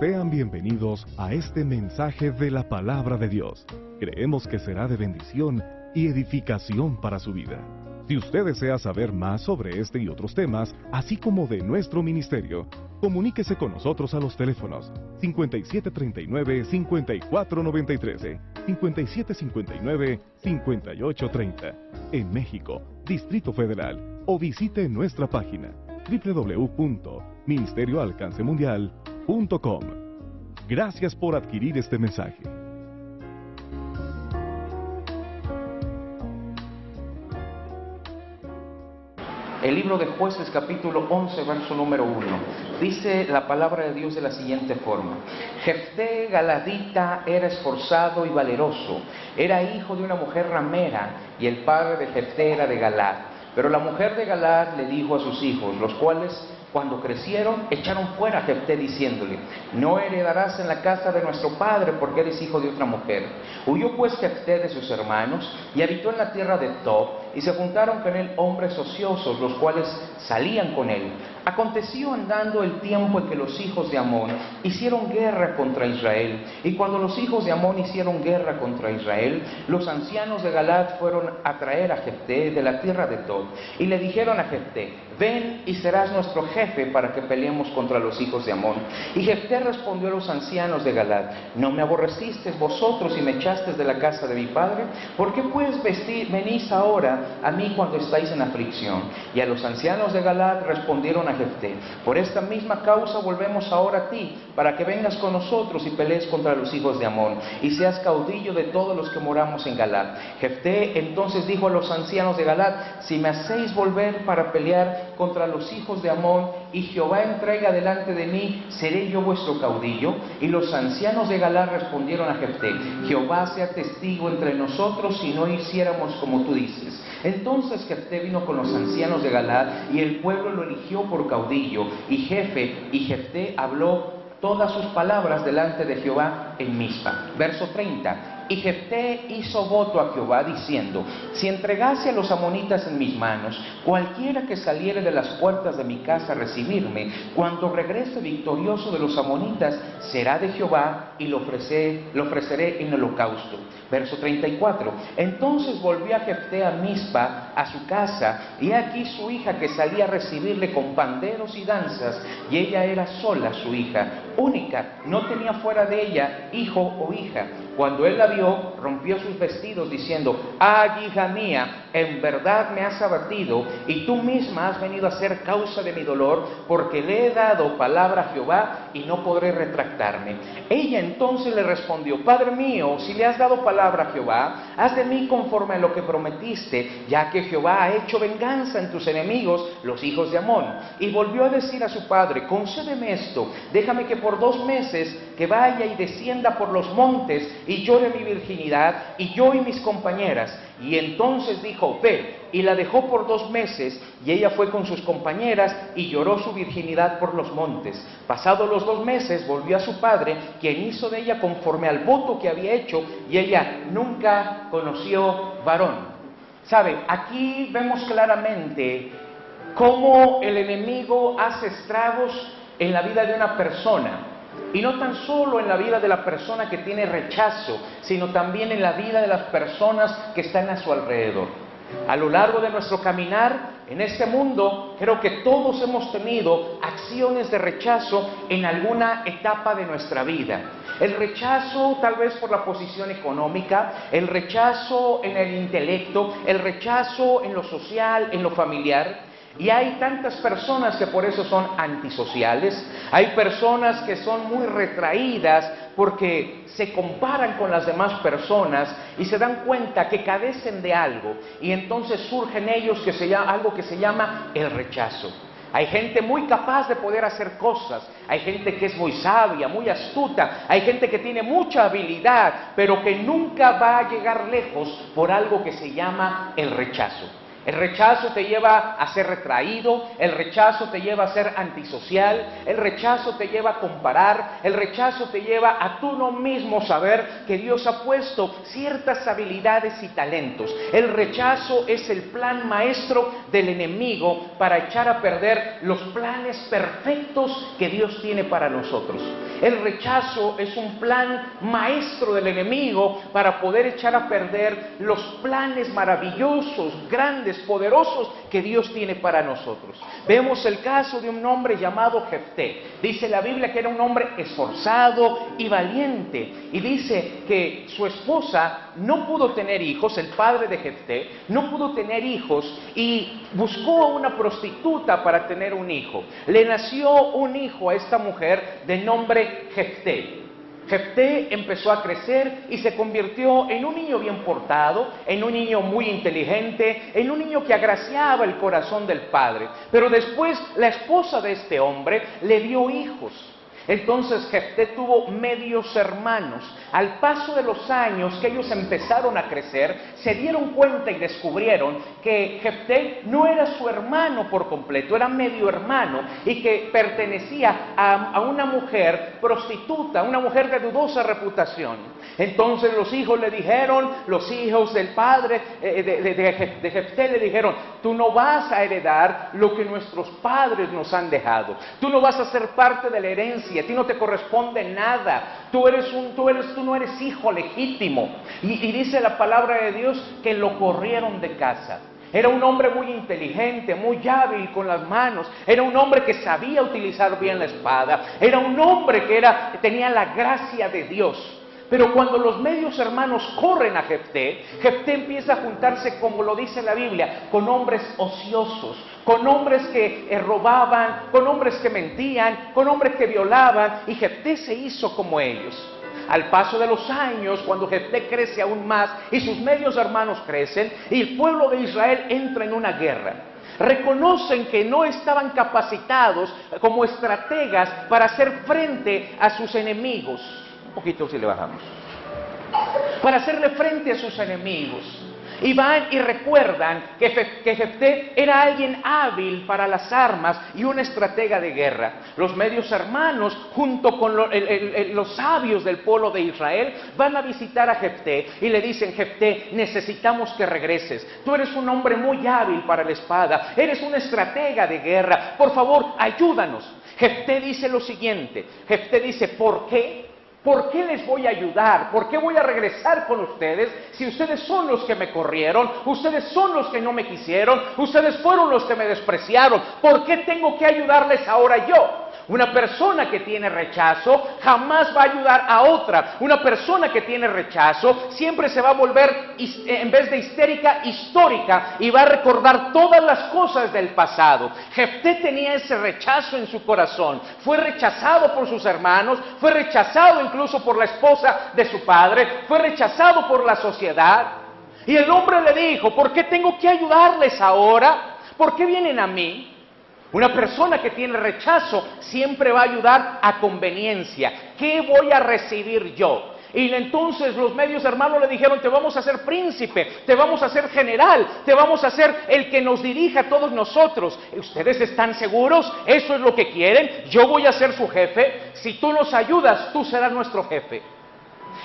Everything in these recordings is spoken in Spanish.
Sean bienvenidos a este mensaje de la Palabra de Dios. Creemos que será de bendición y edificación para su vida. Si usted desea saber más sobre este y otros temas, así como de nuestro ministerio, comuníquese con nosotros a los teléfonos 5739-5493, 5759-5830, en México, Distrito Federal, o visite nuestra página www.ministerioalcancemundial.com. Gracias por adquirir este mensaje. El libro de Jueces, capítulo 11, verso número 1. Dice la palabra de Dios de la siguiente forma: Jefté Galadita era esforzado y valeroso, era hijo de una mujer ramera, y el padre de Jefté era de Galad. Pero la mujer de Galad le dijo a sus hijos, los cuales, cuando crecieron, echaron fuera a Jefté diciéndole: no heredarás en la casa de nuestro padre porque eres hijo de otra mujer. Huyó pues Jefté de sus hermanos y habitó en la tierra de Tob, y se juntaron con él hombres ociosos, los cuales salían con él. Aconteció andando el tiempo en que los hijos de Amón hicieron guerra contra Israel, y cuando los hijos de Amón hicieron guerra contra Israel, los ancianos de Galad fueron a traer a Jefté de la tierra de Tob, y le dijeron a Jefté: ven y serás nuestro jefe para que peleemos contra los hijos de Amón. Y Jefté respondió a los ancianos de Galad: ¿no me aborrecisteis vosotros y me echasteis de la casa de mi padre? ¿Por qué pues venís ahora a mí cuando estáis en aflicción? Y a los ancianos de Galad respondieron a Jefté: por esta misma causa volvemos ahora a ti, para que vengas con nosotros y pelees contra los hijos de Amón, y seas caudillo de todos los que moramos en Galad. Jefté entonces dijo a los ancianos de Galad: si me hacéis volver para pelear contra los hijos de Amón, y Jehová entrega delante de mí, ¿seré yo vuestro caudillo? Y los ancianos de Galad respondieron a Jefté: Jehová sea testigo entre nosotros si no hiciéramos como tú dices. Entonces Jefté vino con los ancianos de Galad, y el pueblo lo eligió por caudillo y jefe, y Jefté habló todas sus palabras delante de Jehová en Mizpa. Verso 30. Y Jefté hizo voto a Jehová diciendo: si entregase a los amonitas en mis manos, cualquiera que saliere de las puertas de mi casa a recibirme, cuando regrese victorioso de los amonitas, será de Jehová, y lo ofreceré en holocausto. Verso 34. Entonces volvió a Jefté a Mizpa, a su casa, y aquí su hija que salía a recibirle con panderos y danzas, y ella era sola su hija, única, no tenía fuera de ella hijo o hija. Cuando él la vio, rompió sus vestidos diciendo: ¡ay, hija mía! En verdad me has abatido, y tú misma has venido a ser causa de mi dolor, porque le he dado palabra a Jehová y no podré retractarme. Ella entonces le respondió: Padre mío, si le has dado palabra a Jehová, haz de mí conforme a lo que prometiste, ya que Jehová ha hecho venganza en tus enemigos, los hijos de Amón. Y volvió a decir a su padre: concédeme esto, déjame que por 2 meses que vaya y descienda por los montes y llore mi virginidad, y yo y mis compañeras. Y entonces dijo: ve. Y la dejó por 2 meses, y ella fue con sus compañeras y lloró su virginidad por los montes. Pasados los 2 meses volvió a su padre, quien hizo de ella conforme al voto que había hecho, y ella nunca conoció varón. ¿Sabe? Aquí vemos claramente cómo el enemigo hace estragos en la vida de una persona. Y no tan solo en la vida de la persona que tiene rechazo, sino también en la vida de las personas que están a su alrededor. A lo largo de nuestro caminar en este mundo, creo que todos hemos tenido acciones de rechazo en alguna etapa de nuestra vida. El rechazo tal vez por la posición económica, el rechazo en el intelecto, el rechazo en lo social, en lo familiar. Y hay tantas personas que por eso son antisociales, hay personas que son muy retraídas porque se comparan con las demás personas y se dan cuenta que carecen de algo, y entonces surge en ellos algo que se llama el rechazo. Hay gente muy capaz de poder hacer cosas, hay gente que es muy sabia, muy astuta, hay gente que tiene mucha habilidad, pero que nunca va a llegar lejos por algo que se llama el rechazo. El rechazo te lleva a ser retraído, el rechazo te lleva a ser antisocial, el rechazo te lleva a comparar, el rechazo te lleva a tú no mismo saber que Dios ha puesto ciertas habilidades y talentos. El rechazo es el plan maestro del enemigo para echar a perder los planes perfectos que Dios tiene para nosotros. El rechazo es un plan maestro del enemigo para poder echar a perder los planes maravillosos, grandes, poderosos que Dios tiene para nosotros. Vemos el caso de un hombre llamado Jefté. Dice la Biblia que era un hombre esforzado y valiente. Y dice que su esposa no pudo tener hijos, el padre de Jefté no pudo tener hijos y buscó a una prostituta para tener un hijo. Le nació un hijo a esta mujer de nombre Jefté. Jefté empezó a crecer y se convirtió en un niño bien portado, en un niño muy inteligente, en un niño que agraciaba el corazón del padre. Pero después la esposa de este hombre le dio hijos. Entonces Jefté tuvo medios hermanos. Al paso de los años que ellos empezaron a crecer, se dieron cuenta y descubrieron que Jefté no era su hermano por completo, era medio hermano y que pertenecía a una mujer prostituta, una mujer de dudosa reputación. Entonces los hijos le dijeron, los hijos del padre de Jefté le dijeron: tú no vas a heredar lo que nuestros padres nos han dejado, tú no vas a ser parte de la herencia, a ti no te corresponde nada, tú no eres hijo legítimo. Y dice la palabra de Dios que lo corrieron de casa. Era un hombre muy inteligente, muy hábil con las manos, era un hombre que sabía utilizar bien la espada, era un hombre que tenía la gracia de Dios. Pero cuando los medios hermanos corren a Jefté, Jefté empieza a juntarse, como lo dice la Biblia, con hombres ociosos, con hombres que robaban, con hombres que mentían, con hombres que violaban, y Jefté se hizo como ellos. Al paso de los años, cuando Jefté crece aún más y sus medios hermanos crecen, y el pueblo de Israel entra en una guerra, reconocen que no estaban capacitados como estrategas para hacer frente a sus enemigos. Un poquito si le bajamos. Para hacerle frente a sus enemigos. Y van y recuerdan que Jefté era alguien hábil para las armas y un estratega de guerra. Los medios hermanos, junto con los sabios del pueblo de Israel, van a visitar a Jefté y le dicen: Jefté, necesitamos que regreses. Tú eres un hombre muy hábil para la espada, eres un estratega de guerra. Por favor, ayúdanos. Jefté dice lo siguiente. Jefté dice: ¿por qué? ¿Por qué les voy a ayudar? ¿Por qué voy a regresar con ustedes si ustedes son los que me corrieron? Ustedes son los que no me quisieron. Ustedes fueron los que me despreciaron. ¿Por qué tengo que ayudarles ahora yo? Una persona que tiene rechazo jamás va a ayudar a otra. Una persona que tiene rechazo siempre se va a volver, en vez de histérica, histórica, y va a recordar todas las cosas del pasado. Jefté tenía ese rechazo en su corazón. Fue rechazado por sus hermanos, fue rechazado incluso por la esposa de su padre, fue rechazado por la sociedad. Y el hombre le dijo: ¿por qué tengo que ayudarles ahora? ¿Por qué vienen a mí? Una persona que tiene rechazo siempre va a ayudar a conveniencia. ¿Qué voy a recibir yo? Y entonces los medios hermanos le dijeron: te vamos a hacer príncipe, te vamos a hacer general, te vamos a hacer el que nos dirija a todos nosotros. ¿Ustedes están seguros? ¿Eso es lo que quieren? Yo voy a ser su jefe. Si tú nos ayudas, tú serás nuestro jefe.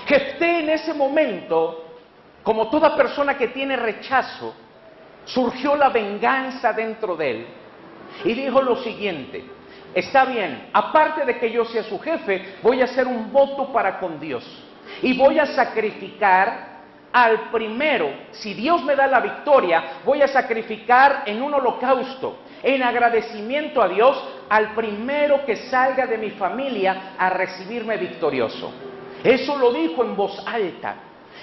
Jefté en ese momento, como toda persona que tiene rechazo, surgió la venganza dentro de él. Y dijo lo siguiente: está bien, aparte de que yo sea su jefe, voy a hacer un voto para con Dios. Y voy a sacrificar al primero. Si Dios me da la victoria, voy a sacrificar en un holocausto, en agradecimiento a Dios, al primero que salga de mi familia a recibirme victorioso. Eso lo dijo en voz alta.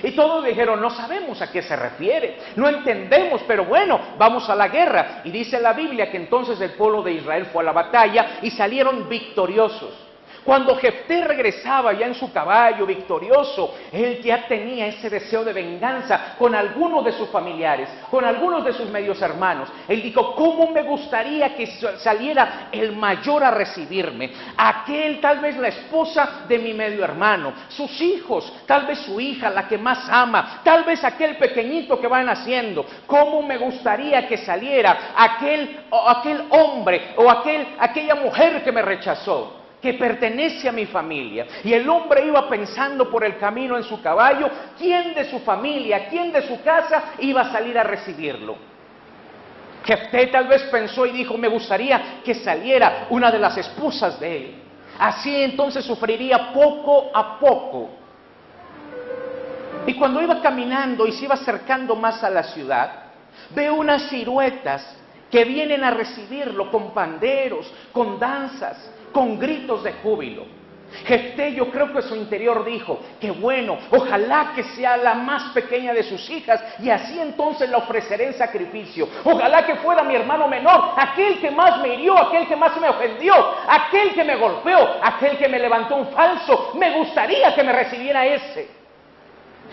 Y todos dijeron: no sabemos a qué se refiere, no entendemos, pero bueno, vamos a la guerra. Y dice la Biblia que entonces el pueblo de Israel fue a la batalla y salieron victoriosos. Cuando Jefté regresaba ya en su caballo victorioso, él ya tenía ese deseo de venganza con algunos de sus familiares, con algunos de sus medios hermanos. Él dijo, ¿cómo me gustaría que saliera el mayor a recibirme? Aquel, tal vez la esposa de mi medio hermano, sus hijos, tal vez su hija, la que más ama, tal vez aquel pequeñito que va naciendo. ¿Cómo me gustaría que saliera aquel hombre o aquella mujer que me rechazó, que pertenece a mi familia? Y el hombre iba pensando por el camino en su caballo, ¿quién de su familia, quién de su casa iba a salir a recibirlo? Jefté tal vez pensó y dijo, me gustaría que saliera una de las esposas de él. Así entonces sufriría poco a poco. Y cuando iba caminando y se iba acercando más a la ciudad, ve unas siluetas que vienen a recibirlo con panderos, con danzas, con gritos de júbilo. Jefté, yo creo que en su interior dijo, qué bueno, ojalá que sea la más pequeña de sus hijas y así entonces la ofreceré en sacrificio. Ojalá que fuera mi hermano menor, aquel que más me hirió, aquel que más me ofendió, aquel que me golpeó, aquel que me levantó un falso. Me gustaría que me recibiera ese.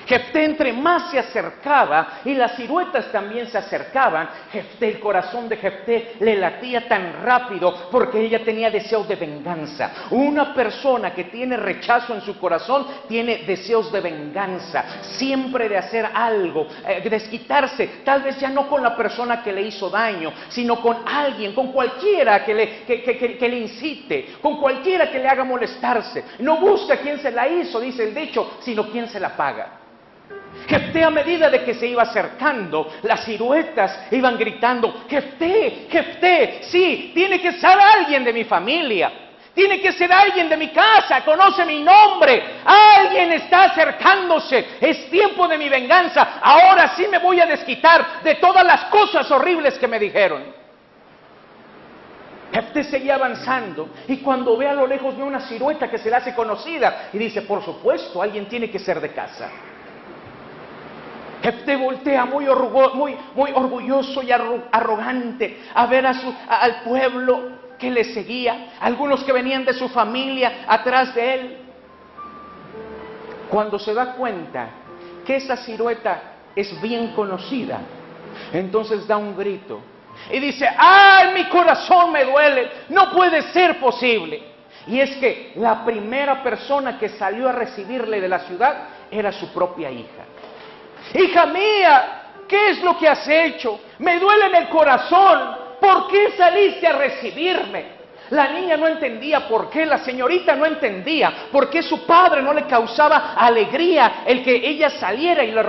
Jefté entre más se acercaba y las siluetas también se acercaban, Jefté, el corazón de Jefté le latía tan rápido porque ella tenía deseos de venganza. Una persona que tiene rechazo en su corazón tiene deseos de venganza, siempre de hacer algo, desquitarse, tal vez ya no con la persona que le hizo daño, sino con alguien, con cualquiera que le incite, con cualquiera que le haga molestarse. No busca quién se la hizo, dice el dicho, sino quién se la paga. Jefté, a medida de que se iba acercando, las siluetas iban gritando, Jefté, Jefté, sí, tiene que ser alguien de mi familia, tiene que ser alguien de mi casa, conoce mi nombre, alguien está acercándose, es tiempo de mi venganza, ahora sí me voy a desquitar de todas las cosas horribles que me dijeron. Jefté seguía avanzando y cuando ve a lo lejos ve una silueta que se le hace conocida y dice, por supuesto, alguien tiene que ser de casa. Jefté voltea muy orgulloso y arrogante a ver al pueblo que le seguía, algunos que venían de su familia atrás de él. Cuando se da cuenta que esa silueta es bien conocida, entonces da un grito y dice, ¡ay, mi corazón me duele! No puede ser posible. Y es que la primera persona que salió a recibirle de la ciudad era su propia hija. Hija mía, ¿qué es lo que has hecho? Me duele en el corazón. ¿Por qué saliste a recibirme? La niña no entendía por qué, la señorita no entendía por qué su padre no le causaba alegría el que ella saliera y lo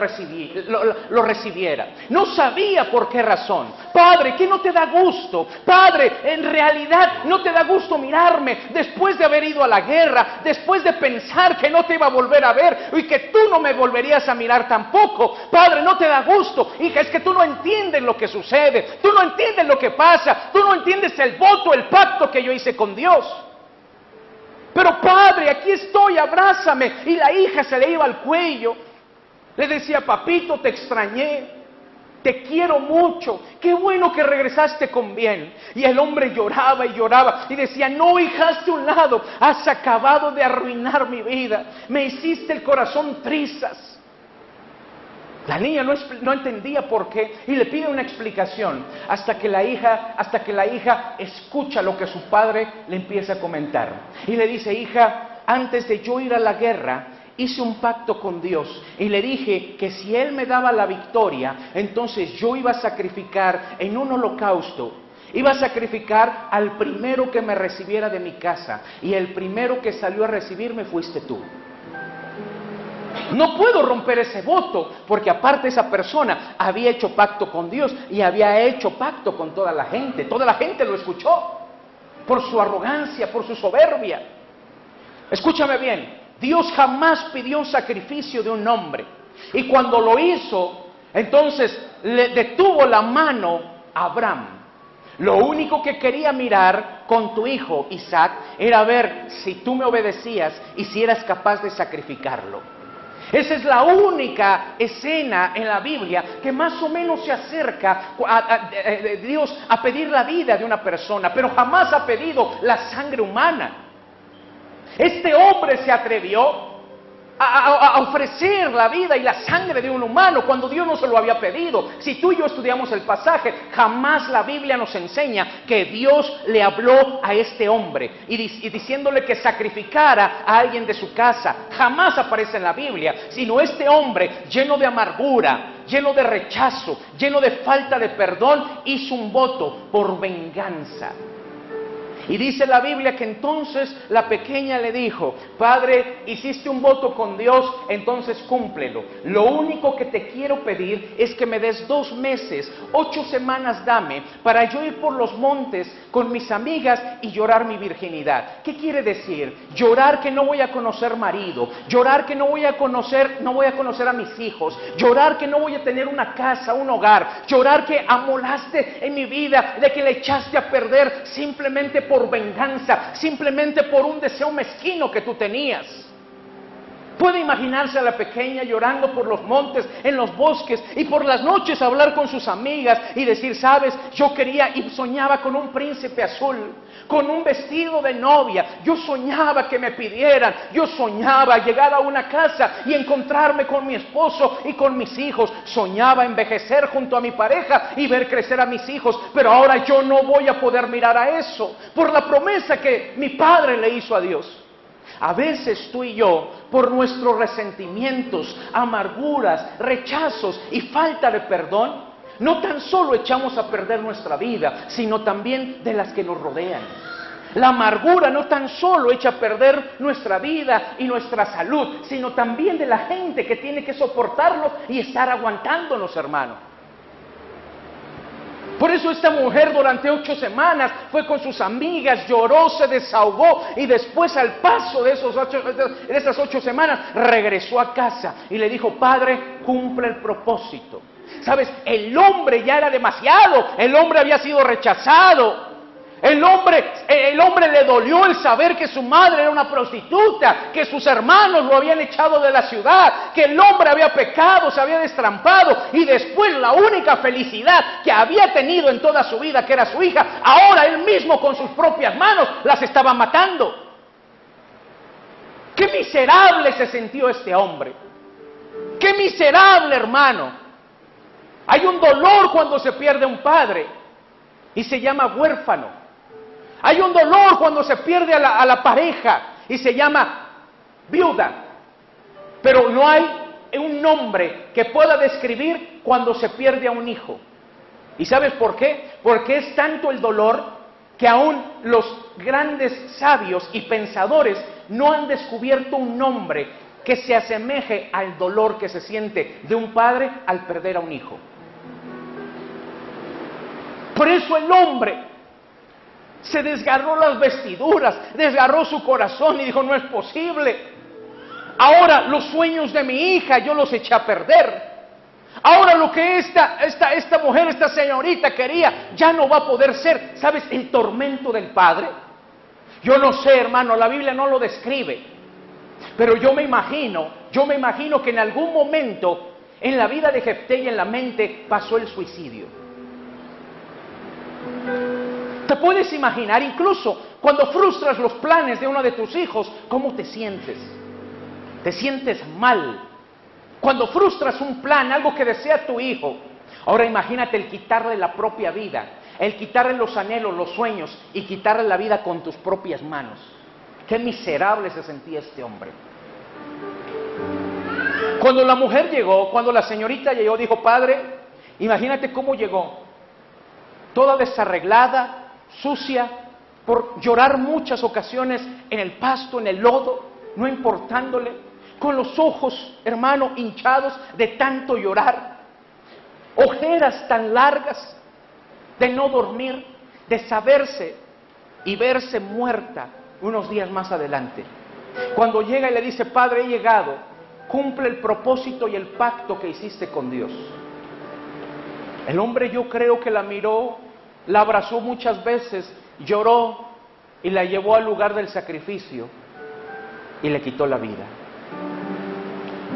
recibiera. No sabía por qué razón. Padre, ¿qué no te da gusto? Padre, en realidad no te da gusto mirarme después de haber ido a la guerra, después de pensar que no te iba a volver a ver y que tú no me volverías a mirar tampoco. Padre, no te da gusto. Hija, es que tú no entiendes lo que sucede, tú no entiendes lo que pasa, tú no entiendes el voto, el pacto que yo hice con Dios. Pero padre, aquí estoy, abrázame. Y la hija se le iba al cuello, le decía, papito, te extrañé, te quiero mucho, qué bueno que regresaste con bien. Y el hombre lloraba y lloraba y decía, no, hija, hazte un lado, has acabado de arruinar mi vida, me hiciste el corazón trizas. La niña no entendía por qué y le pide una explicación hasta que la hija escucha lo que su padre le empieza a comentar. Y le dice, hija, antes de yo ir a la guerra, hice un pacto con Dios y le dije que si Él me daba la victoria, entonces yo iba a sacrificar en un holocausto. Iba a sacrificar al primero que me recibiera de mi casa y el primero que salió a recibirme fuiste tú. No puedo romper ese voto, porque aparte esa persona había hecho pacto con Dios y había hecho pacto con toda la gente. Toda la gente lo escuchó por su arrogancia, por su soberbia. Escúchame bien, Dios jamás pidió un sacrificio de un hombre. Y cuando lo hizo, entonces le detuvo la mano a Abraham. Lo único que quería mirar con tu hijo Isaac era ver si tú me obedecías y si eras capaz de sacrificarlo. Esa es la única escena en la Biblia que más o menos se acerca a Dios a pedir la vida de una persona, pero jamás ha pedido la sangre humana. Este hombre se atrevió a ofrecer la vida y la sangre de un humano cuando Dios no se lo había pedido. Si tú y yo estudiamos el pasaje, jamás la Biblia nos enseña que Dios le habló a este hombre y diciéndole que sacrificara a alguien de su casa. Jamás aparece en la Biblia, sino este hombre lleno de amargura, lleno de rechazo, lleno de falta de perdón, hizo un voto por venganza. Y dice la Biblia que entonces la pequeña le dijo: Padre, hiciste un voto con Dios, entonces cúmplelo. Lo único que te quiero pedir es que me des 2 meses, 8 semanas dame, para yo ir por los montes con mis amigas y llorar mi virginidad. ¿Qué quiere decir? Llorar que no voy a conocer marido, llorar que no voy a conocer a mis hijos, llorar que no voy a tener una casa, un hogar, llorar que amolaste en mi vida, de que le echaste a perder simplemente por venganza, simplemente por un deseo mezquino que tú tenías. Puede imaginarse a la pequeña llorando por los montes, en los bosques, y por las noches hablar con sus amigas y decir: sabes, yo quería y soñaba con un príncipe azul, con un vestido de novia, yo soñaba que me pidieran, yo soñaba llegar a una casa y encontrarme con mi esposo y con mis hijos, soñaba envejecer junto a mi pareja y ver crecer a mis hijos, pero ahora yo no voy a poder mirar a eso, por la promesa que mi padre le hizo a Dios. A veces tú y yo, por nuestros resentimientos, amarguras, rechazos y falta de perdón, no tan solo echamos a perder nuestra vida, sino también de las que nos rodean. La amargura no tan solo echa a perder nuestra vida y nuestra salud, sino también de la gente que tiene que soportarlo y estar aguantándonos, hermano. Por eso esta mujer durante 8 semanas fue con sus amigas, lloró, se desahogó y después al paso de esas 8 semanas regresó a casa y le dijo: Padre, cumple el propósito. ¿Sabes? El hombre ya era demasiado, el hombre había sido rechazado. El hombre le dolió el saber que su madre era una prostituta, que sus hermanos lo habían echado de la ciudad, que el hombre había pecado, se había destrampado, y después la única felicidad que había tenido en toda su vida, que era su hija, ahora él mismo con sus propias manos las estaba matando. ¡Qué miserable se sintió este hombre! ¡Qué miserable, hermano! Hay un dolor cuando se pierde un padre y se llama huérfano. Hay un dolor cuando se pierde a la pareja y se llama viuda. Pero no hay un nombre que pueda describir cuando se pierde a un hijo. ¿Y sabes por qué? Porque es tanto el dolor que aún los grandes sabios y pensadores no han descubierto un nombre que se asemeje al dolor que se siente de un padre al perder a un hijo. Por eso el hombre se desgarró las vestiduras, desgarró su corazón y dijo: no es posible. Ahora los sueños de mi hija yo los eché a perder. Ahora lo que esta mujer, esta señorita quería, ya no va a poder ser. ¿Sabes el tormento del padre? Yo no sé, hermano, la Biblia no lo describe. Pero yo me imagino que en algún momento en la vida de Jefté y en la mente pasó el suicidio. ¿Te puedes imaginar, incluso cuando frustras los planes de uno de tus hijos, cómo te sientes? Te sientes mal. Cuando frustras un plan, algo que desea tu hijo. Ahora imagínate el quitarle la propia vida, el quitarle los anhelos, los sueños y quitarle la vida con tus propias manos. Qué miserable se sentía este hombre. Cuando la mujer llegó, cuando la señorita llegó, dijo: Padre, imagínate cómo llegó. Toda desarreglada, sucia, por llorar muchas ocasiones en el pasto, en el lodo, no importándole, con los ojos, hermano, hinchados de tanto llorar, ojeras tan largas de no dormir, de saberse y verse muerta unos días más adelante. Cuando llega y le dice: Padre, he llegado, cumple el propósito y el pacto que hiciste con Dios. El hombre, yo creo que la miró, la abrazó muchas veces, lloró y la llevó al lugar del sacrificio y le quitó la vida.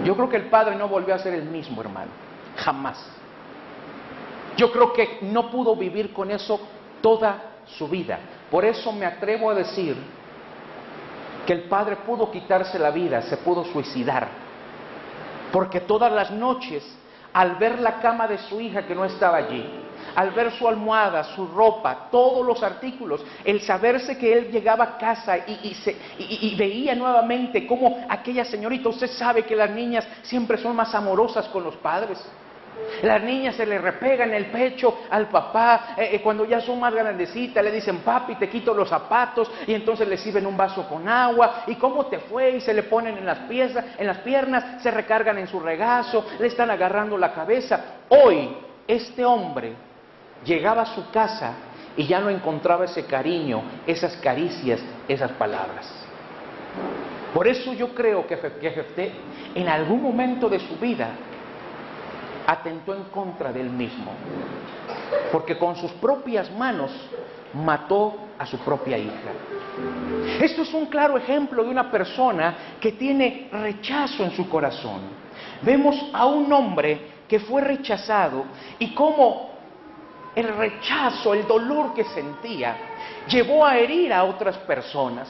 Yo creo que el padre no volvió a ser el mismo, hermano, jamás. Yo creo que no pudo vivir con eso toda su vida. Por eso me atrevo a decir que el padre pudo quitarse la vida, se pudo suicidar, porque todas las noches, al ver la cama de su hija que no estaba allí, al ver su almohada, su ropa, todos los artículos, el saberse que él llegaba a casa y veía nuevamente cómo aquella señorita, usted sabe que las niñas siempre son más amorosas con los padres. Las niñas se le repegan el pecho al papá, cuando ya son más grandecitas le dicen: papi, te quito los zapatos, y entonces le sirven un vaso con agua, y cómo te fue, y se le ponen en las piernas, se recargan en su regazo, le están agarrando la cabeza. Hoy, este hombre llegaba a su casa y ya no encontraba ese cariño, esas caricias, esas palabras. Por eso yo creo que Jefté, en algún momento de su vida, atentó en contra de él mismo, porque con sus propias manos mató a su propia hija. Esto es un claro ejemplo de una persona que tiene rechazo en su corazón. Vemos a un hombre que fue rechazado y cómo el rechazo, el dolor que sentía, llevó a herir a otras personas.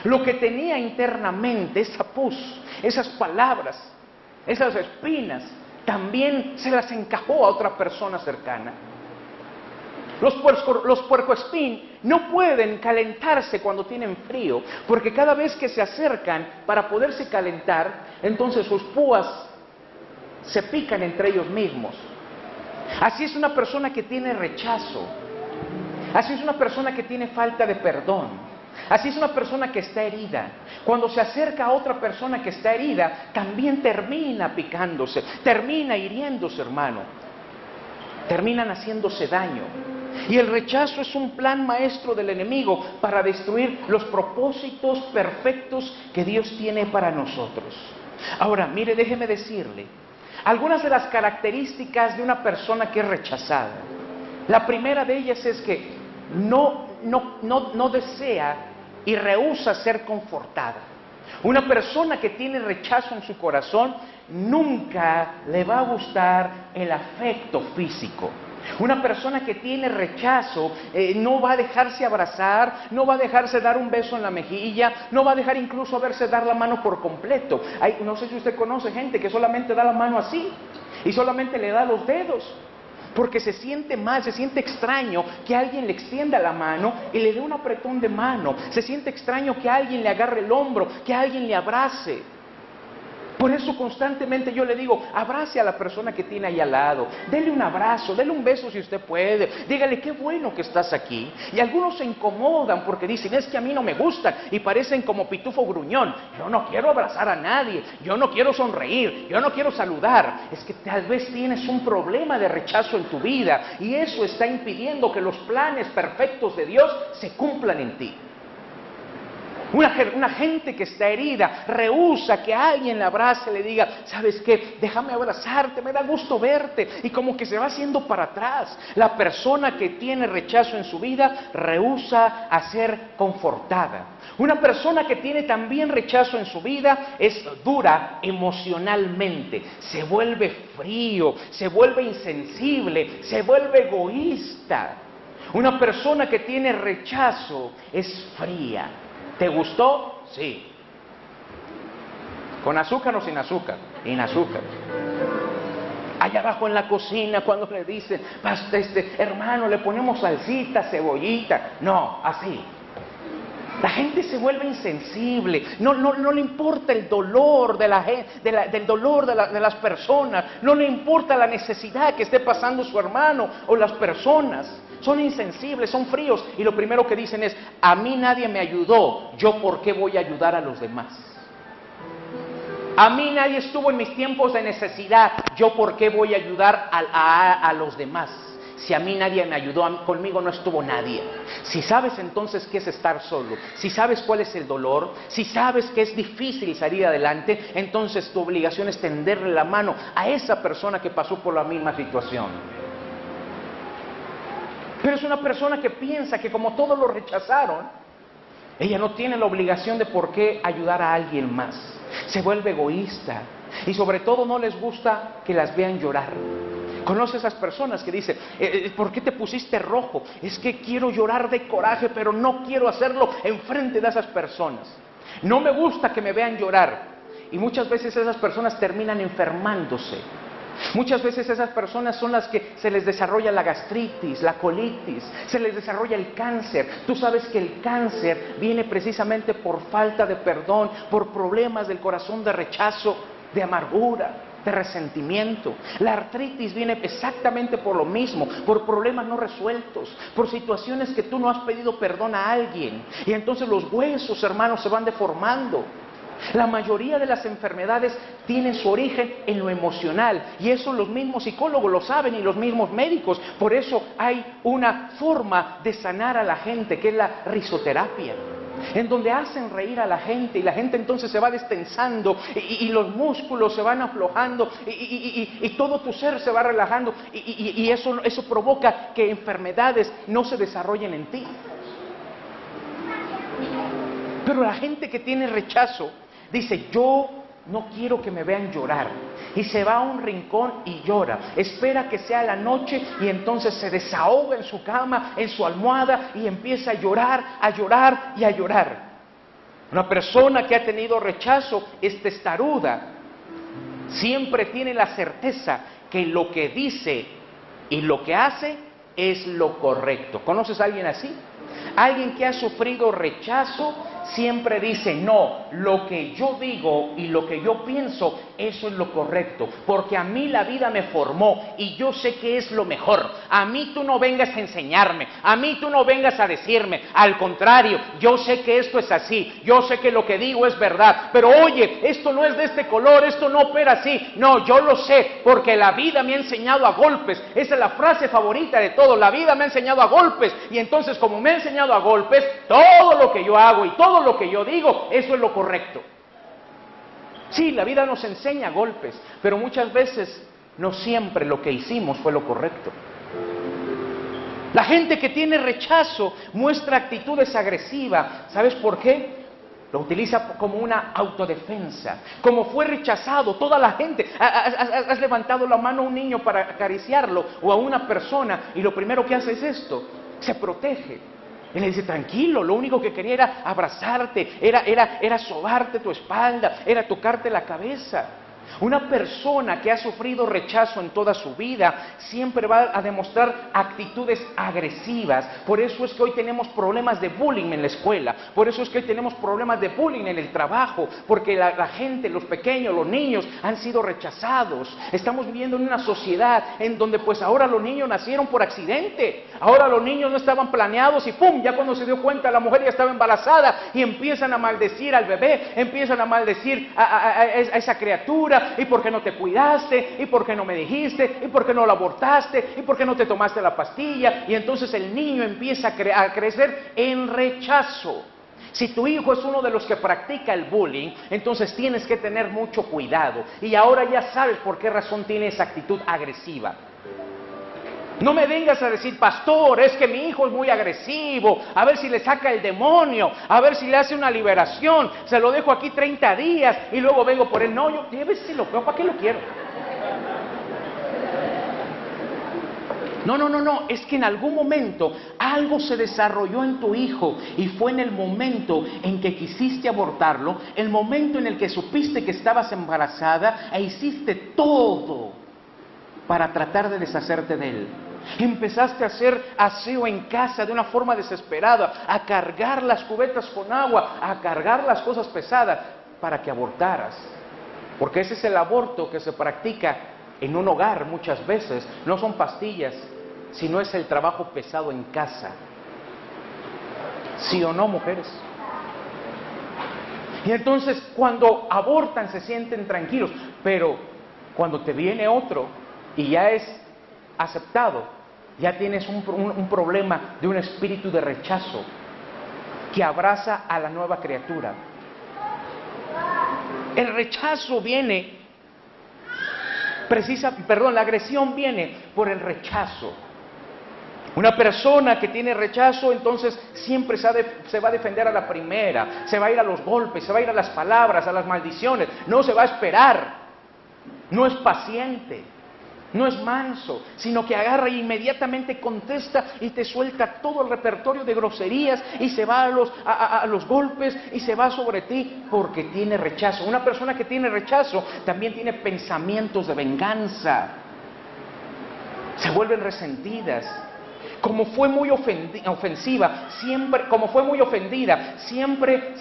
Lo que tenía internamente, esa pus, esas palabras, esas espinas, también se las encajó a otra persona cercana. Los puercoespín no pueden calentarse cuando tienen frío, porque cada vez que se acercan para poderse calentar, entonces sus púas se pican entre ellos mismos. Así es una persona que tiene rechazo, así es una persona que tiene falta de perdón. Así es una persona que está herida. Cuando se acerca a otra persona que está herida, también termina picándose, termina hiriéndose, hermano. Terminan haciéndose daño. Y el rechazo es un plan maestro del enemigo para destruir los propósitos perfectos que Dios tiene para nosotros. Ahora, mire, déjeme decirle algunas de las características de una persona que es rechazada. La primera de ellas es que no desea y rehúsa ser confortada. Una persona que tiene rechazo en su corazón nunca le va a gustar el afecto físico. Una persona que tiene rechazo no va a dejarse abrazar, no va a dejarse dar un beso en la mejilla, no va a dejar incluso a verse dar la mano por completo. No sé si usted conoce gente que solamente da la mano así y solamente le da los dedos, porque se siente mal, se siente extraño que alguien le extienda la mano y le dé un apretón de mano. Se siente extraño que alguien le agarre el hombro, que alguien le abrace. Por eso constantemente yo le digo: abrace a la persona que tiene ahí al lado, dele un abrazo, dele un beso si usted puede, dígale: qué bueno que estás aquí. Y algunos se incomodan porque dicen: es que a mí no me gustan, y parecen como pitufo gruñón. Yo no quiero abrazar a nadie, yo no quiero sonreír, yo no quiero saludar. Es que tal vez tienes un problema de rechazo en tu vida, y eso está impidiendo que los planes perfectos de Dios se cumplan en ti. Una gente que está herida rehúsa que alguien le abrace, le diga: ¿sabes qué? Déjame abrazarte, me da gusto verte, y como que se va haciendo para atrás. La persona que tiene rechazo en su vida rehúsa a ser confortada. Una persona que tiene también rechazo en su vida es dura emocionalmente, se vuelve frío, se vuelve insensible, se vuelve egoísta. Una persona que tiene rechazo es fría. ¿Te gustó? Sí. ¿Con azúcar o sin azúcar? Sin azúcar. Allá abajo en la cocina, cuando le dicen: hermano, le ponemos salsita, cebollita. No, así. La gente se vuelve insensible, no le importa el dolor de las personas, no le importa la necesidad que esté pasando su hermano o las personas. Son insensibles, son fríos, y lo primero que dicen es: a mí nadie me ayudó, ¿yo por qué voy a ayudar a los demás? A mí nadie estuvo en mis tiempos de necesidad, ¿yo por qué voy a ayudar a los demás? Si a mí nadie me ayudó, conmigo no estuvo nadie. Si sabes entonces qué es estar solo, si sabes cuál es el dolor, si sabes que es difícil salir adelante, entonces tu obligación es tenderle la mano a esa persona que pasó por la misma situación. Pero es una persona que piensa que como todos lo rechazaron, ella no tiene la obligación de por qué ayudar a alguien más. Se vuelve egoísta y sobre todo no les gusta que las vean llorar. ¿Conoce esas personas que dicen: ¿por qué te pusiste rojo? Es que quiero llorar de coraje, pero no quiero hacerlo enfrente de esas personas. No me gusta que me vean llorar. Y muchas veces esas personas terminan enfermándose. Muchas veces esas personas son las que se les desarrolla la gastritis, la colitis, se les desarrolla el cáncer. Tú sabes que el cáncer viene precisamente por falta de perdón, por problemas del corazón, de rechazo, de amargura, de resentimiento. La artritis viene exactamente por lo mismo, por problemas no resueltos, por situaciones que tú no has pedido perdón a alguien. Y entonces los huesos, hermanos, se van deformando. La mayoría de las enfermedades tienen su origen en lo emocional, y eso los mismos psicólogos lo saben y los mismos médicos. Por eso hay una forma de sanar a la gente, que es la risoterapia, en donde hacen reír a la gente y la gente entonces se va destensando y los músculos se van aflojando y todo tu ser se va relajando y eso provoca que enfermedades no se desarrollen en ti. Pero la gente que tiene rechazo dice: yo no quiero que me vean llorar, y se va a un rincón y llora, espera que sea la noche y entonces se desahoga en su cama, en su almohada, y empieza a llorar, a llorar y a llorar. Una persona que ha tenido rechazo es testaruda, siempre tiene la certeza que lo que dice y lo que hace es lo correcto. ¿Conoces a alguien así? Alguien que ha sufrido rechazo siempre dice: no, lo que yo digo y lo que yo pienso, eso es lo correcto, porque a mí la vida me formó y yo sé que es lo mejor. A mí tú no vengas a enseñarme, a mí tú no vengas a decirme, al contrario, yo sé que esto es así, yo sé que lo que digo es verdad, pero oye, esto no es de este color, esto no opera así. No, yo lo sé, porque la vida me ha enseñado a golpes. Esa es la frase favorita de todos: la vida me ha enseñado a golpes, y entonces como me ha enseñado a golpes, todo lo que yo hago y todo lo que yo digo, eso es lo correcto. Sí, la vida nos enseña golpes, pero muchas veces no siempre lo que hicimos fue lo correcto. La gente que tiene rechazo muestra actitudes agresivas. ¿Sabes por qué? Lo utiliza como una autodefensa. Como fue rechazado, toda la gente, has levantado la mano a un niño para acariciarlo o a una persona, y lo primero que hace es esto: se protege. Y le dice: tranquilo, lo único que quería era abrazarte, era sobarte tu espalda, era tocarte la cabeza. Una persona que ha sufrido rechazo en toda su vida siempre va a demostrar actitudes agresivas. Por eso es que hoy tenemos problemas de bullying en la escuela, por eso es que hoy tenemos problemas de bullying en el trabajo, porque la gente, los pequeños, los niños han sido rechazados. Estamos viviendo en una sociedad en donde pues ahora los niños nacieron por accidente, ahora los niños no estaban planeados y ¡pum! Ya cuando se dio cuenta la mujer ya estaba embarazada y empiezan a maldecir al bebé, empiezan a maldecir a esa criatura. ¿Y por qué no te cuidaste? ¿Y por qué no me dijiste? ¿Y por qué no la abortaste? ¿Y por qué no te tomaste la pastilla? Y entonces el niño empieza a crecer en rechazo. Si tu hijo es uno de los que practica el bullying, entonces tienes que tener mucho cuidado. Y ahora ya sabes por qué razón tiene esa actitud agresiva. No me vengas a decir: pastor, es que mi hijo es muy agresivo, a ver si le saca el demonio, a ver si le hace una liberación, se lo dejo aquí 30 días y luego vengo por él. No, yo lléveselo, ¿para qué lo quiero? No, es que en algún momento algo se desarrolló en tu hijo y fue en el momento en que quisiste abortarlo, el momento en el que supiste que estabas embarazada e hiciste todo para tratar de deshacerte de él. Empezaste a hacer aseo en casa de una forma desesperada, a cargar las cubetas con agua, a cargar las cosas pesadas para que abortaras. Porque ese es el aborto que se practica en un hogar muchas veces. No son pastillas, sino es el trabajo pesado en casa. ¿Sí o no, mujeres? Y entonces cuando abortan se sienten tranquilos, pero cuando te viene otro y ya es aceptado, ya tienes un problema de un espíritu de rechazo que abraza a la nueva criatura. El rechazo viene, la agresión viene por el rechazo. Una persona que tiene rechazo entonces siempre se va a defender a la primera, se va a ir a los golpes, se va a ir a las palabras, a las maldiciones, no se va a esperar, no es paciente. No es manso, sino que agarra e inmediatamente contesta y te suelta todo el repertorio de groserías y se va a los golpes y se va sobre ti porque tiene rechazo. Una persona que tiene rechazo también tiene pensamientos de venganza. Se vuelven resentidas. Como fue muy ofensiva, siempre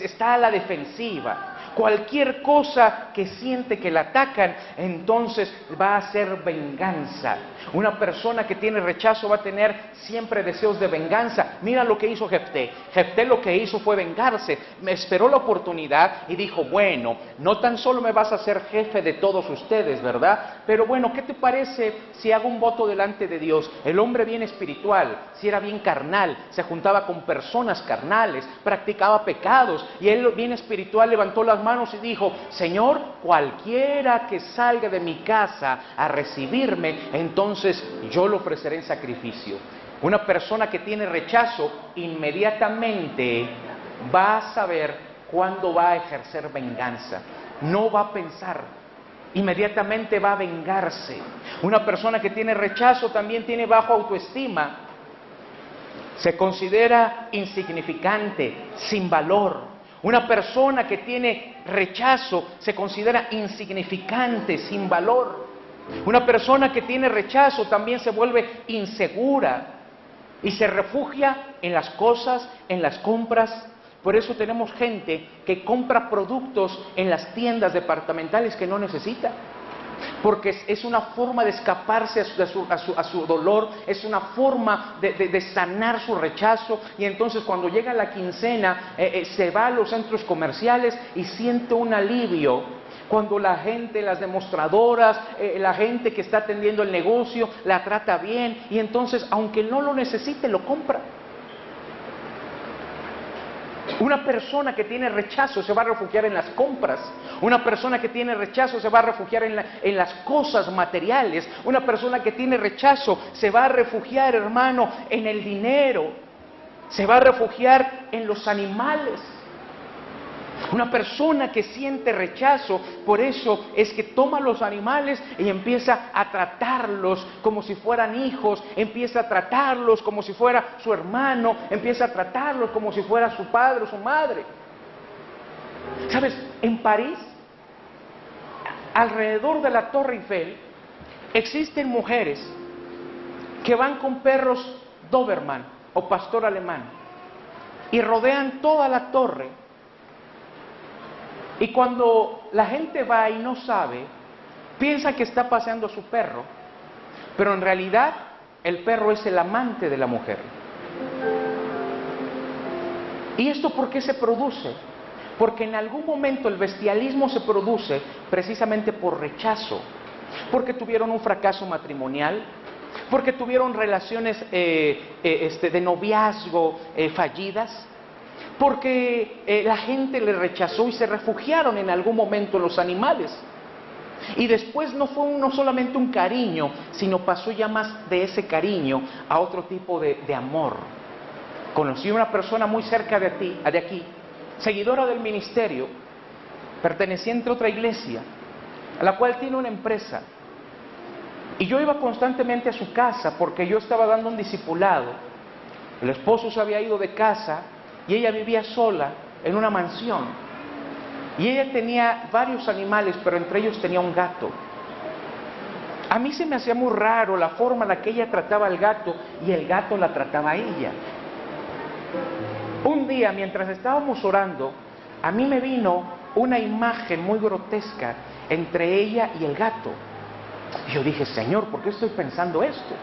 está a la defensiva. Cualquier cosa que siente que la atacan, entonces va a ser venganza. Una persona que tiene rechazo va a tener siempre deseos de venganza. Mira lo que hizo Jefté. Jefté lo que hizo fue vengarse. Me esperó la oportunidad y dijo, bueno, no tan solo me vas a hacer jefe de todos ustedes, ¿verdad? Pero bueno, ¿qué te parece si hago un voto delante de Dios? El hombre bien espiritual, si era bien carnal, se juntaba con personas carnales, practicaba pecados, y él bien espiritual levantó las manos y dijo, Señor, cualquiera que salga de mi casa a recibirme, entonces yo lo ofreceré en sacrificio. Una persona que tiene rechazo inmediatamente va a saber cuándo va a ejercer venganza. No va a pensar, inmediatamente va a vengarse. Una persona que tiene rechazo también tiene bajo autoestima. Se considera insignificante, sin valor. Una persona que tiene rechazo se considera insignificante, sin valor. Una persona que tiene rechazo también se vuelve insegura y se refugia en las cosas, en las compras. Por eso tenemos gente que compra productos en las tiendas departamentales que no necesita. Porque es una forma de escaparse a su dolor, es una forma de sanar su rechazo. Y entonces cuando llega la quincena se va a los centros comerciales y siente un alivio. Cuando la gente, las demostradoras, la gente que está atendiendo el negocio la trata bien y entonces aunque no lo necesite lo compra. Una persona que tiene rechazo se va a refugiar en las compras. Una persona que tiene rechazo se va a refugiar en las cosas materiales. Una persona que tiene rechazo se va a refugiar, hermano, en el dinero. Se va a refugiar en los animales. Una persona que siente rechazo, por eso es que toma los animales y empieza a tratarlos como si fueran hijos, empieza a tratarlos como si fuera su hermano, empieza a tratarlos como si fuera su padre o su madre. ¿Sabes? En París, alrededor de la Torre Eiffel, existen mujeres que van con perros Doberman o pastor alemán y rodean toda la torre. Y cuando la gente va y no sabe, piensa que está paseando a su perro, pero en realidad el perro es el amante de la mujer. ¿Y esto por qué se produce? Porque en algún momento el bestialismo se produce precisamente por rechazo, porque tuvieron un fracaso matrimonial, porque tuvieron relaciones de noviazgo fallidas, porque la gente le rechazó y se refugiaron en algún momento en los animales. Y después no fue no solamente un cariño, sino pasó ya más de ese cariño a otro tipo de amor. Conocí a una persona muy cerca de aquí, seguidora del ministerio, perteneciente a otra iglesia, a la cual tiene una empresa. Y yo iba constantemente a su casa porque yo estaba dando un discipulado. El esposo se había ido de casa y ella vivía sola en una mansión. Y ella tenía varios animales, pero entre ellos tenía un gato. A mí se me hacía muy raro la forma en la que ella trataba al gato y el gato la trataba a ella. Un día, mientras estábamos orando, a mí me vino una imagen muy grotesca entre ella y el gato. Y yo dije, Señor, ¿por qué estoy pensando esto?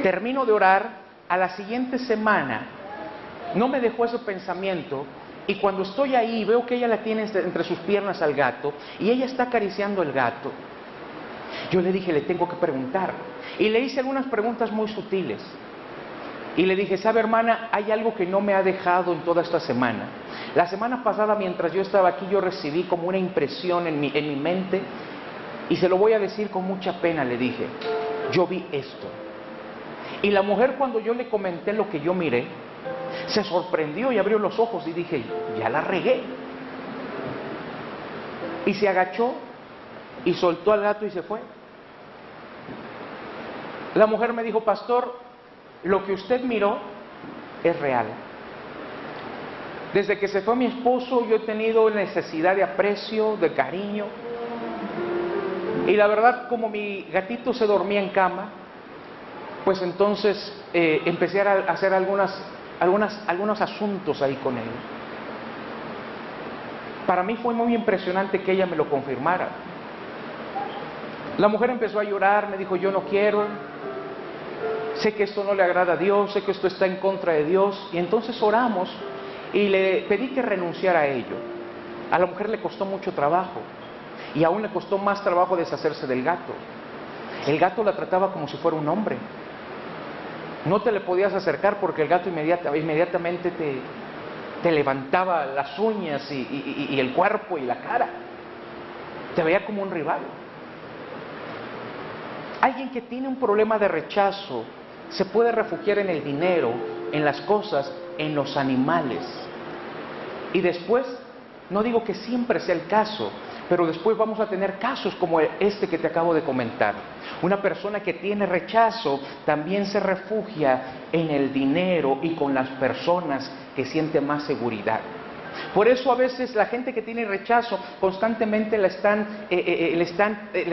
Termino de orar, a la siguiente semana no me dejó ese pensamiento, y cuando estoy ahí veo que ella la tiene entre sus piernas al gato y ella está acariciando el gato. Yo le dije, le tengo que preguntar, y le hice algunas preguntas muy sutiles y le dije, ¿sabe, hermana? Hay algo que no me ha dejado en toda esta semana. La semana pasada, mientras yo estaba aquí, yo recibí como una impresión en mi mente, y se lo voy a decir con mucha pena. Le dije, yo vi esto. Y la mujer, cuando yo le comenté lo que yo miré, se sorprendió y abrió los ojos y dije, ya la regué. Y se agachó y soltó al gato y se fue. La mujer me dijo, pastor, lo que usted miró es real. Desde que se fue mi esposo yo he tenido necesidad de aprecio, de cariño. Y la verdad, como mi gatito se dormía en cama, pues entonces empecé a hacer algunos asuntos ahí con él. Para mí fue muy impresionante que ella me lo confirmara. La mujer empezó a llorar, me dijo, yo no quiero, sé que esto no le agrada a Dios, sé que esto está en contra de Dios. Y entonces oramos y le pedí que renunciara a ello. A la mujer le costó mucho trabajo y aún le costó más trabajo deshacerse del gato. El gato la trataba como si fuera un hombre. No te le podías acercar porque el gato inmediatamente te levantaba las uñas y el cuerpo y la cara. Te veía como un rival. Alguien que tiene un problema de rechazo se puede refugiar en el dinero, en las cosas, en los animales. Y después, no digo que siempre sea el caso, pero después vamos a tener casos como este que te acabo de comentar. Una persona que tiene rechazo también se refugia en el dinero y con las personas que siente más seguridad. Por eso a veces la gente que tiene rechazo constantemente le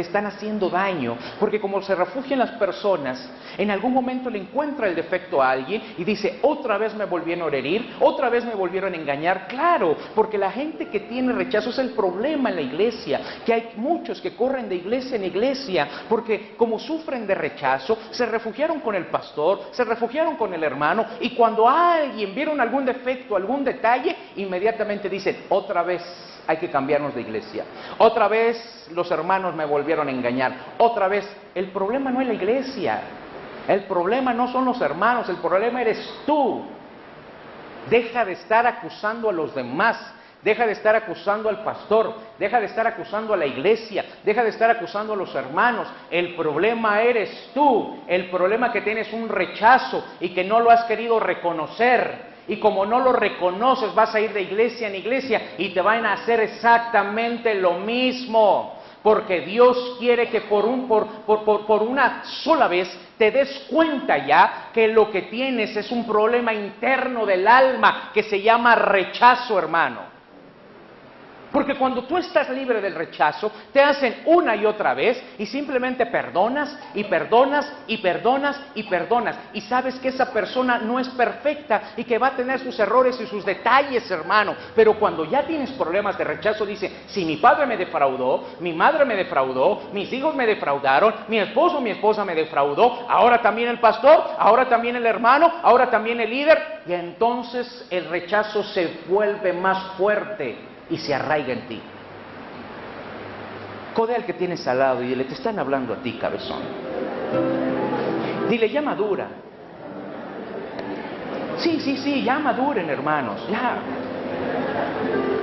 están haciendo daño, porque como se refugia en las personas, en algún momento le encuentra el defecto a alguien y dice, otra vez me volvieron a herir, otra vez me volvieron a engañar. Claro, porque la gente que tiene rechazo es el problema en la iglesia, que hay muchos que corren de iglesia en iglesia, porque como sufren de rechazo, se refugiaron con el pastor, se refugiaron con el hermano, y cuando a alguien vieron algún defecto, algún detalle, inmediatamente dicen, otra vez hay que cambiarnos de iglesia, otra vez los hermanos me volvieron a engañar, otra vez. El problema no es la iglesia, el problema no son los hermanos, el problema eres tú. Deja de estar acusando a los demás, deja de estar acusando al pastor, deja de estar acusando a la iglesia, deja de estar acusando a los hermanos. El problema eres tú, el problema que tienes un rechazo y que no lo has querido reconocer. Y como no lo reconoces, vas a ir de iglesia en iglesia y te van a hacer exactamente lo mismo. Porque Dios quiere que por una sola vez te des cuenta ya que lo que tienes es un problema interno del alma que se llama rechazo, hermano. Porque cuando tú estás libre del rechazo, te hacen una y otra vez y simplemente perdonas y perdonas y perdonas y perdonas. Y sabes que esa persona no es perfecta y que va a tener sus errores y sus detalles, hermano. Pero cuando ya tienes problemas de rechazo, dice, si mi padre me defraudó, mi madre me defraudó, mis hijos me defraudaron, mi esposo o mi esposa me defraudó, ahora también el pastor, ahora también el hermano, ahora también el líder. Y entonces el rechazo se vuelve más fuerte y se arraiga en ti. Codea al que tienes al lado y dile, te están hablando a ti, cabezón. Dile, ya madura. Sí, ya maduren, hermanos, ya.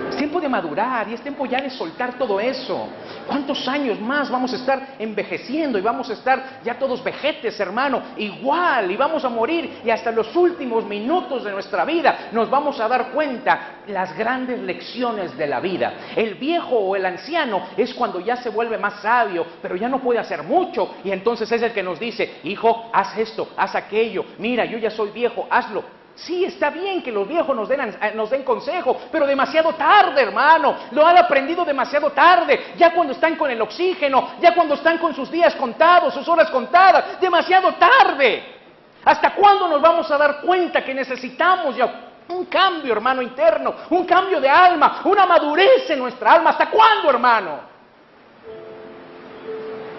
Es tiempo de madurar y es tiempo ya de soltar todo eso. ¿Cuántos años más vamos a estar envejeciendo y vamos a estar ya todos vejetes, hermano? Igual, y vamos a morir y hasta los últimos minutos de nuestra vida nos vamos a dar cuenta las grandes lecciones de la vida. El viejo o el anciano es cuando ya se vuelve más sabio, pero ya no puede hacer mucho y entonces es el que nos dice, hijo, haz esto, haz aquello, mira, yo ya soy viejo, hazlo. Sí, está bien que los viejos nos den consejo, pero demasiado tarde, hermano. Lo han aprendido demasiado tarde, ya cuando están con el oxígeno, ya cuando están con sus días contados, sus horas contadas, demasiado tarde. ¿Hasta cuándo nos vamos a dar cuenta que necesitamos ya un cambio, hermano, interno, un cambio de alma, una madurez en nuestra alma? ¿Hasta cuándo, hermano?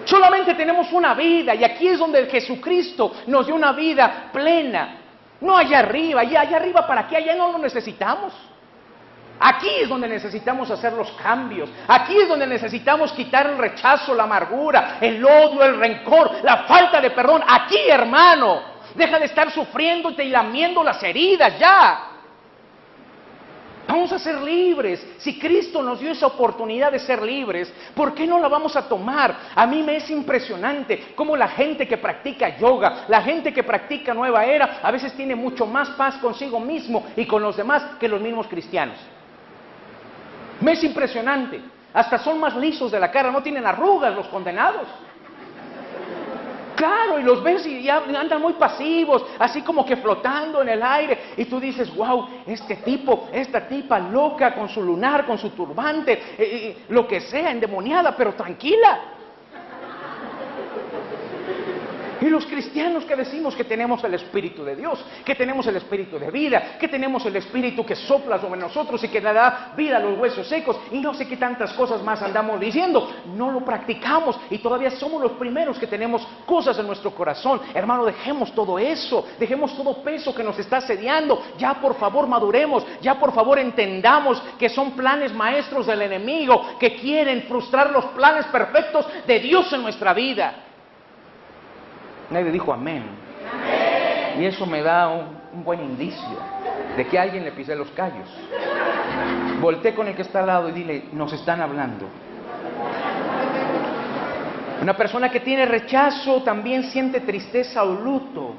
Solamente tenemos una vida y aquí es donde Jesucristo nos dio una vida plena. No allá arriba, allá arriba ¿para qué? Allá no lo necesitamos. Aquí es donde necesitamos hacer los cambios. Aquí es donde necesitamos quitar el rechazo, la amargura, el odio, el rencor, la falta de perdón. Aquí, hermano, deja de estar sufriéndote y lamiendo las heridas ya. Vamos a ser libres. Si Cristo nos dio esa oportunidad de ser libres, ¿por qué no la vamos a tomar? A mí me es impresionante cómo la gente que practica yoga, la gente que practica nueva era, a veces tiene mucho más paz consigo mismo y con los demás que los mismos cristianos. Me es impresionante. Hasta son más lisos de la cara, no tienen arrugas los condenados. Claro, y los ves y ya andan muy pasivos, así como que flotando en el aire. Y tú dices, wow, este tipo, esta tipa loca con su lunar, con su turbante, lo que sea, endemoniada, pero tranquila. Y los cristianos que decimos que tenemos el Espíritu de Dios, que tenemos el Espíritu de vida, que tenemos el Espíritu que sopla sobre nosotros y que le da vida a los huesos secos, y no sé qué tantas cosas más andamos diciendo, no lo practicamos y todavía somos los primeros que tenemos cosas en nuestro corazón. Hermano, dejemos todo eso, dejemos todo peso que nos está asediando, ya por favor maduremos, ya por favor entendamos que son planes maestros del enemigo, que quieren frustrar los planes perfectos de Dios en nuestra vida. Nadie dijo amén. Amén. Y eso me da un buen indicio de que a alguien le pisé los callos. Volté con el que está al lado y dile, nos están hablando. Una persona que tiene rechazo también siente tristeza o luto.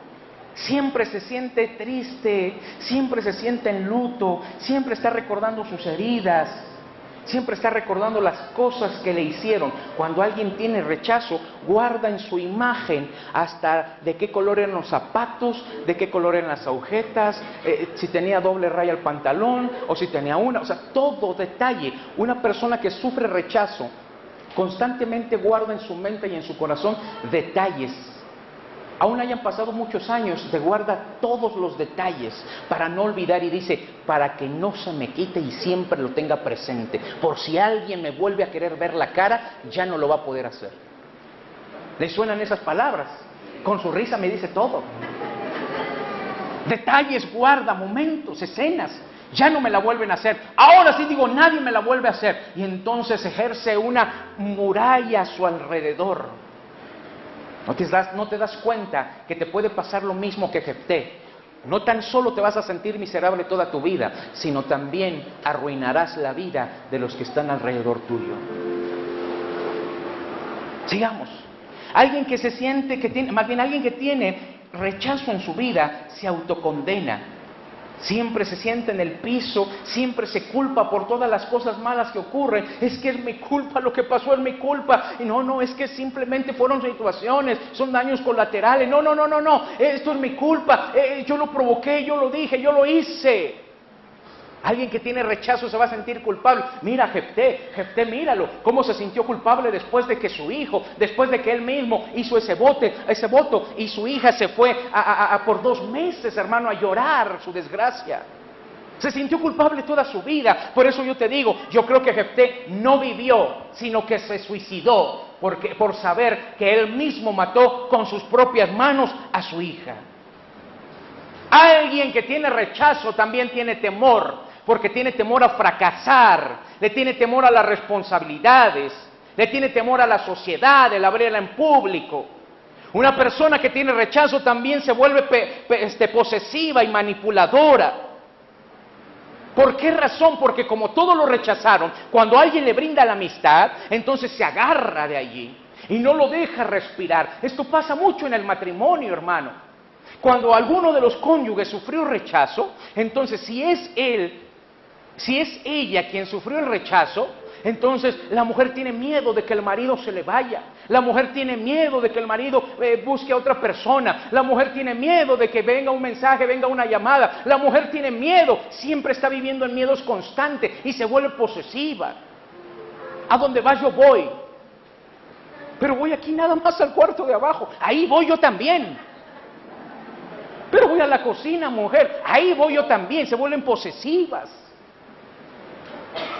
Siempre se siente triste, siempre se siente en luto, siempre está recordando sus heridas. Siempre está recordando las cosas que le hicieron. Cuando alguien tiene rechazo, guarda en su imagen hasta de qué color eran los zapatos, de qué color eran las agujetas, si tenía doble raya el pantalón o si tenía una. O sea, todo detalle. Una persona que sufre rechazo constantemente guarda en su mente y en su corazón detalles. Aún hayan pasado muchos años, te guarda todos los detalles para no olvidar y dice, para que no se me quite y siempre lo tenga presente. Por si alguien me vuelve a querer ver la cara, ya no lo va a poder hacer. ¿Le suenan esas palabras? Con su risa me dice todo. Detalles guarda, momentos, escenas. Ya no me la vuelven a hacer. Ahora sí digo, nadie me la vuelve a hacer. Y entonces ejerce una muralla a su alrededor. ¿No te das cuenta que te puede pasar lo mismo que Jefté? No tan solo te vas a sentir miserable toda tu vida, sino también arruinarás la vida de los que están alrededor tuyo. Sigamos. Alguien que se siente que tiene, más bien alguien que tiene rechazo en su vida, se autocondena. Siempre se siente en el piso, siempre se culpa por todas las cosas malas que ocurren. Es que es mi culpa, lo que pasó es mi culpa. Y no, es que simplemente fueron situaciones, son daños colaterales. No, esto es mi culpa. Yo lo provoqué, yo lo dije, yo lo hice. Alguien que tiene rechazo se va a sentir culpable. Mira Jefté, míralo, cómo se sintió culpable después de que su hijo, después de que él mismo hizo ese voto y su hija se fue por 2 meses, hermano, a llorar su desgracia. Se sintió culpable toda su vida. Por eso yo te digo, yo creo que Jefté no vivió, sino que se suicidó por saber que él mismo mató con sus propias manos a su hija. Alguien que tiene rechazo también tiene temor. Porque tiene temor a fracasar, le tiene temor a las responsabilidades, le tiene temor a la sociedad, el abrirla en público. Una persona que tiene rechazo también se vuelve posesiva y manipuladora. ¿Por qué razón? Porque como todos lo rechazaron, cuando alguien le brinda la amistad, entonces se agarra de allí y no lo deja respirar. Esto pasa mucho en el matrimonio, hermano. Cuando alguno de los cónyuges sufrió rechazo, entonces si es ella quien sufrió el rechazo, entonces la mujer tiene miedo de que el marido se le vaya. La mujer tiene miedo de que el marido busque a otra persona. La mujer tiene miedo de que venga un mensaje, venga una llamada. La mujer tiene miedo, siempre está viviendo en miedos constantes y se vuelve posesiva. A donde va yo voy. Pero voy aquí nada más al cuarto de abajo. Ahí voy yo también. Pero voy a la cocina, mujer. Ahí voy yo también. Se vuelven posesivas.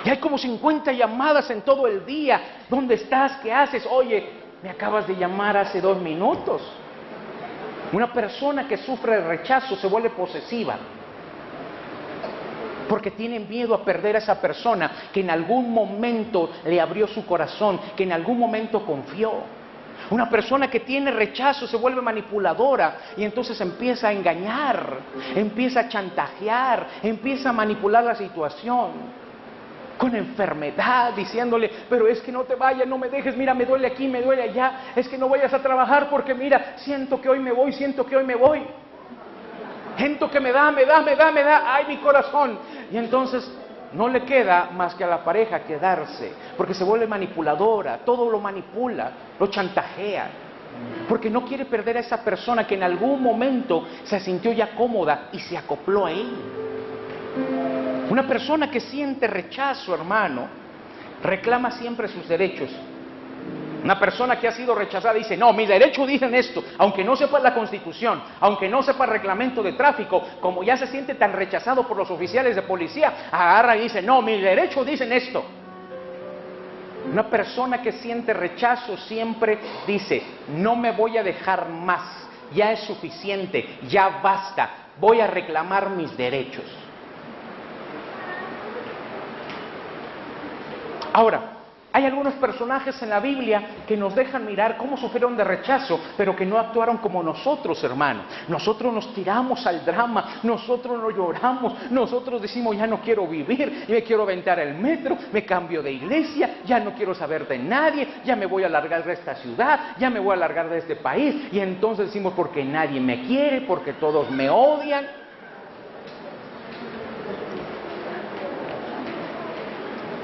Y hay como 50 llamadas en todo el día. ¿Dónde estás? ¿Qué haces? Oye, me acabas de llamar hace 2 minutos. Una persona que sufre de rechazo se vuelve posesiva. Porque tiene miedo a perder a esa persona que en algún momento le abrió su corazón, que en algún momento confió. Una persona que tiene rechazo se vuelve manipuladora y entonces empieza a engañar, empieza a chantajear, empieza a manipular la situación. Con enfermedad, diciéndole, pero es que no te vayas, no me dejes, mira, me duele aquí, me duele allá, es que no vayas a trabajar porque mira, siento que hoy me voy, siento que hoy me voy. Siento que me da, ay mi corazón. Y entonces no le queda más que a la pareja quedarse, porque se vuelve manipuladora, todo lo manipula, lo chantajea. Porque no quiere perder a esa persona que en algún momento se sintió ya cómoda y se acopló a él. Una persona que siente rechazo, hermano, reclama siempre sus derechos. Una persona que ha sido rechazada dice, no, mis derechos dicen esto, aunque no sepa la Constitución, aunque no sepa el reglamento de tráfico, como ya se siente tan rechazado por los oficiales de policía, agarra y dice, no, mis derechos dicen esto. Una persona que siente rechazo siempre dice, no me voy a dejar más, ya es suficiente, ya basta, voy a reclamar mis derechos. Ahora, hay algunos personajes en la Biblia que nos dejan mirar cómo sufrieron de rechazo, pero que no actuaron como nosotros, hermano. Nosotros nos tiramos al drama, nosotros no lloramos, nosotros decimos, ya no quiero vivir, me quiero aventar el metro, me cambio de iglesia, ya no quiero saber de nadie, ya me voy a largar de esta ciudad, ya me voy a largar de este país, y entonces decimos, porque nadie me quiere, porque todos me odian.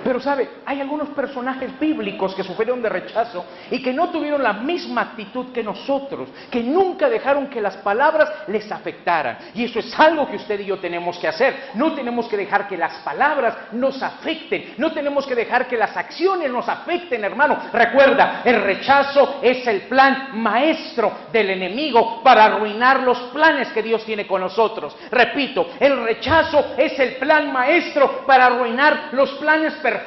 Pero sabe, hay algunos personajes bíblicos que sufrieron de rechazo y que no tuvieron la misma actitud que nosotros, que nunca dejaron que las palabras les afectaran. Y eso es algo que usted y yo tenemos que hacer. No tenemos que dejar que las palabras nos afecten, no tenemos que dejar que las acciones nos afecten, hermano. Recuerda, el rechazo es el plan maestro del enemigo para arruinar los planes que Dios tiene con nosotros. Repito, el rechazo es el plan maestro para arruinar los planes perfectos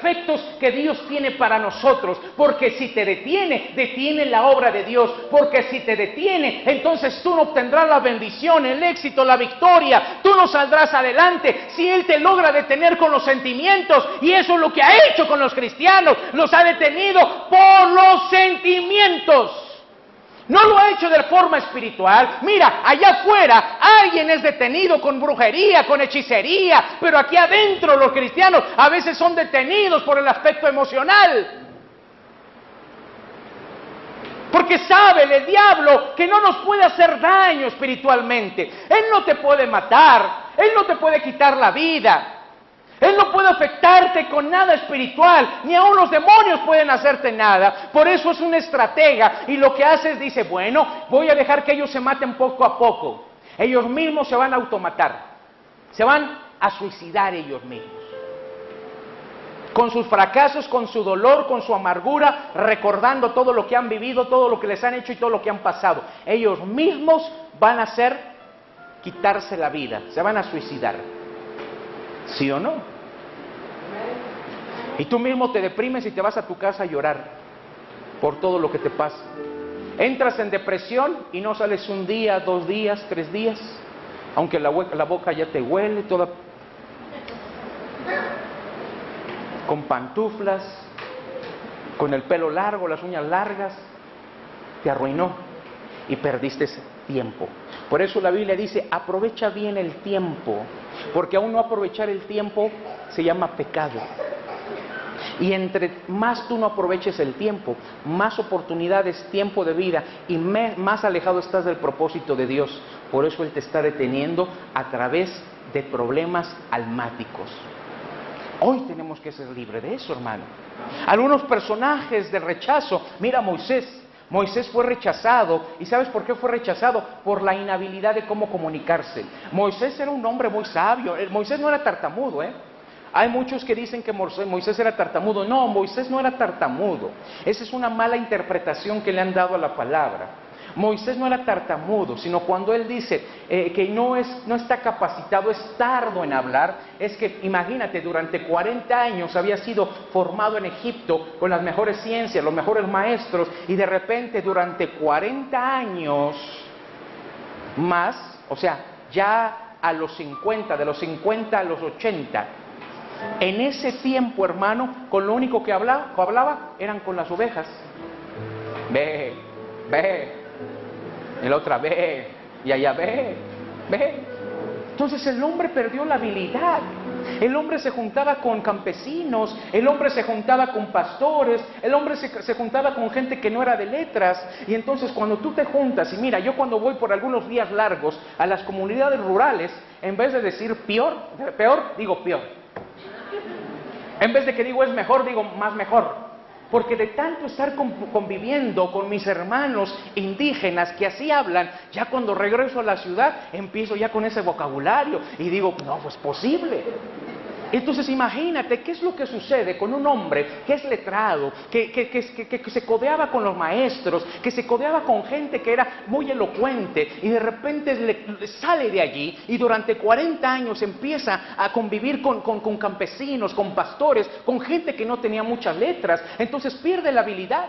que Dios tiene para nosotros, porque si te detiene, detiene la obra de Dios, porque si te detiene, entonces tú no obtendrás la bendición, el éxito, la victoria, tú no saldrás adelante. Si Él te logra detener con los sentimientos, y eso es lo que ha hecho con los cristianos, los ha detenido por los sentimientos. No lo ha hecho de forma espiritual. Mira, allá afuera alguien es detenido con brujería, con hechicería, pero aquí adentro los cristianos a veces son detenidos por el aspecto emocional. Porque sabe el diablo que no nos puede hacer daño espiritualmente. Él no te puede matar, Él no te puede quitar la vida. Él no puede afectarte con nada espiritual, ni aun los demonios pueden hacerte nada. Por eso es un estratega y lo que hace es, dice, bueno, voy a dejar que ellos se maten poco a poco. Ellos mismos se van a automatar, se van a suicidar ellos mismos. Con sus fracasos, con su dolor, con su amargura, recordando todo lo que han vivido, todo lo que les han hecho y todo lo que han pasado. Ellos mismos van a hacer quitarse la vida, se van a suicidar. ¿Sí o no? Y tú mismo te deprimes y te vas a tu casa a llorar por todo lo que te pasa. Entras en depresión y no sales un día, 2 días, 3 días, aunque la boca ya te huele toda con pantuflas, con el pelo largo, las uñas largas. Te arruinó y perdiste ese tiempo. Por eso la Biblia dice, aprovecha bien el tiempo, porque aún no aprovechar el tiempo se llama pecado. Y entre más tú no aproveches el tiempo, más oportunidades, tiempo de vida y más alejado estás del propósito de Dios. Por eso Él te está deteniendo a través de problemas almáticos. Hoy tenemos que ser libres de eso, hermano. Algunos personajes de rechazo, mira Moisés. Moisés fue rechazado, ¿y sabes por qué fue rechazado? Por la inhabilidad de cómo comunicarse. Moisés era un hombre muy sabio, Moisés no era tartamudo, Hay muchos que dicen que Moisés era tartamudo. No, Moisés no era tartamudo. Esa es una mala interpretación que le han dado a la palabra. Moisés no era tartamudo, sino cuando él dice que no está capacitado, es tardo en hablar, es que imagínate, durante 40 años había sido formado en Egipto con las mejores ciencias, los mejores maestros, y de repente durante 40 años más, o sea, ya a los 50, de los 50 a los 80, en ese tiempo, hermano, con lo único que hablaba eran con las ovejas. Ve, y la otra ve, y allá ve. Entonces el hombre perdió la habilidad. El hombre se juntaba con campesinos, el hombre se juntaba con pastores, el hombre se juntaba con gente que no era de letras. Y entonces cuando tú te juntas, y mira, yo cuando voy por algunos días largos a las comunidades rurales, en vez de decir peor, digo peor. En vez de que digo es mejor, digo más mejor. porque de tanto estar conviviendo con mis hermanos indígenas que así hablan, ya cuando regreso a la ciudad empiezo ya con ese vocabulario y digo, no, pues posible. Entonces imagínate qué es lo que sucede con un hombre que es letrado, que se codeaba con los maestros, que se codeaba con gente que era muy elocuente y de repente sale de allí y durante 40 años empieza a convivir con campesinos, con pastores, con gente que no tenía muchas letras, entonces pierde la habilidad.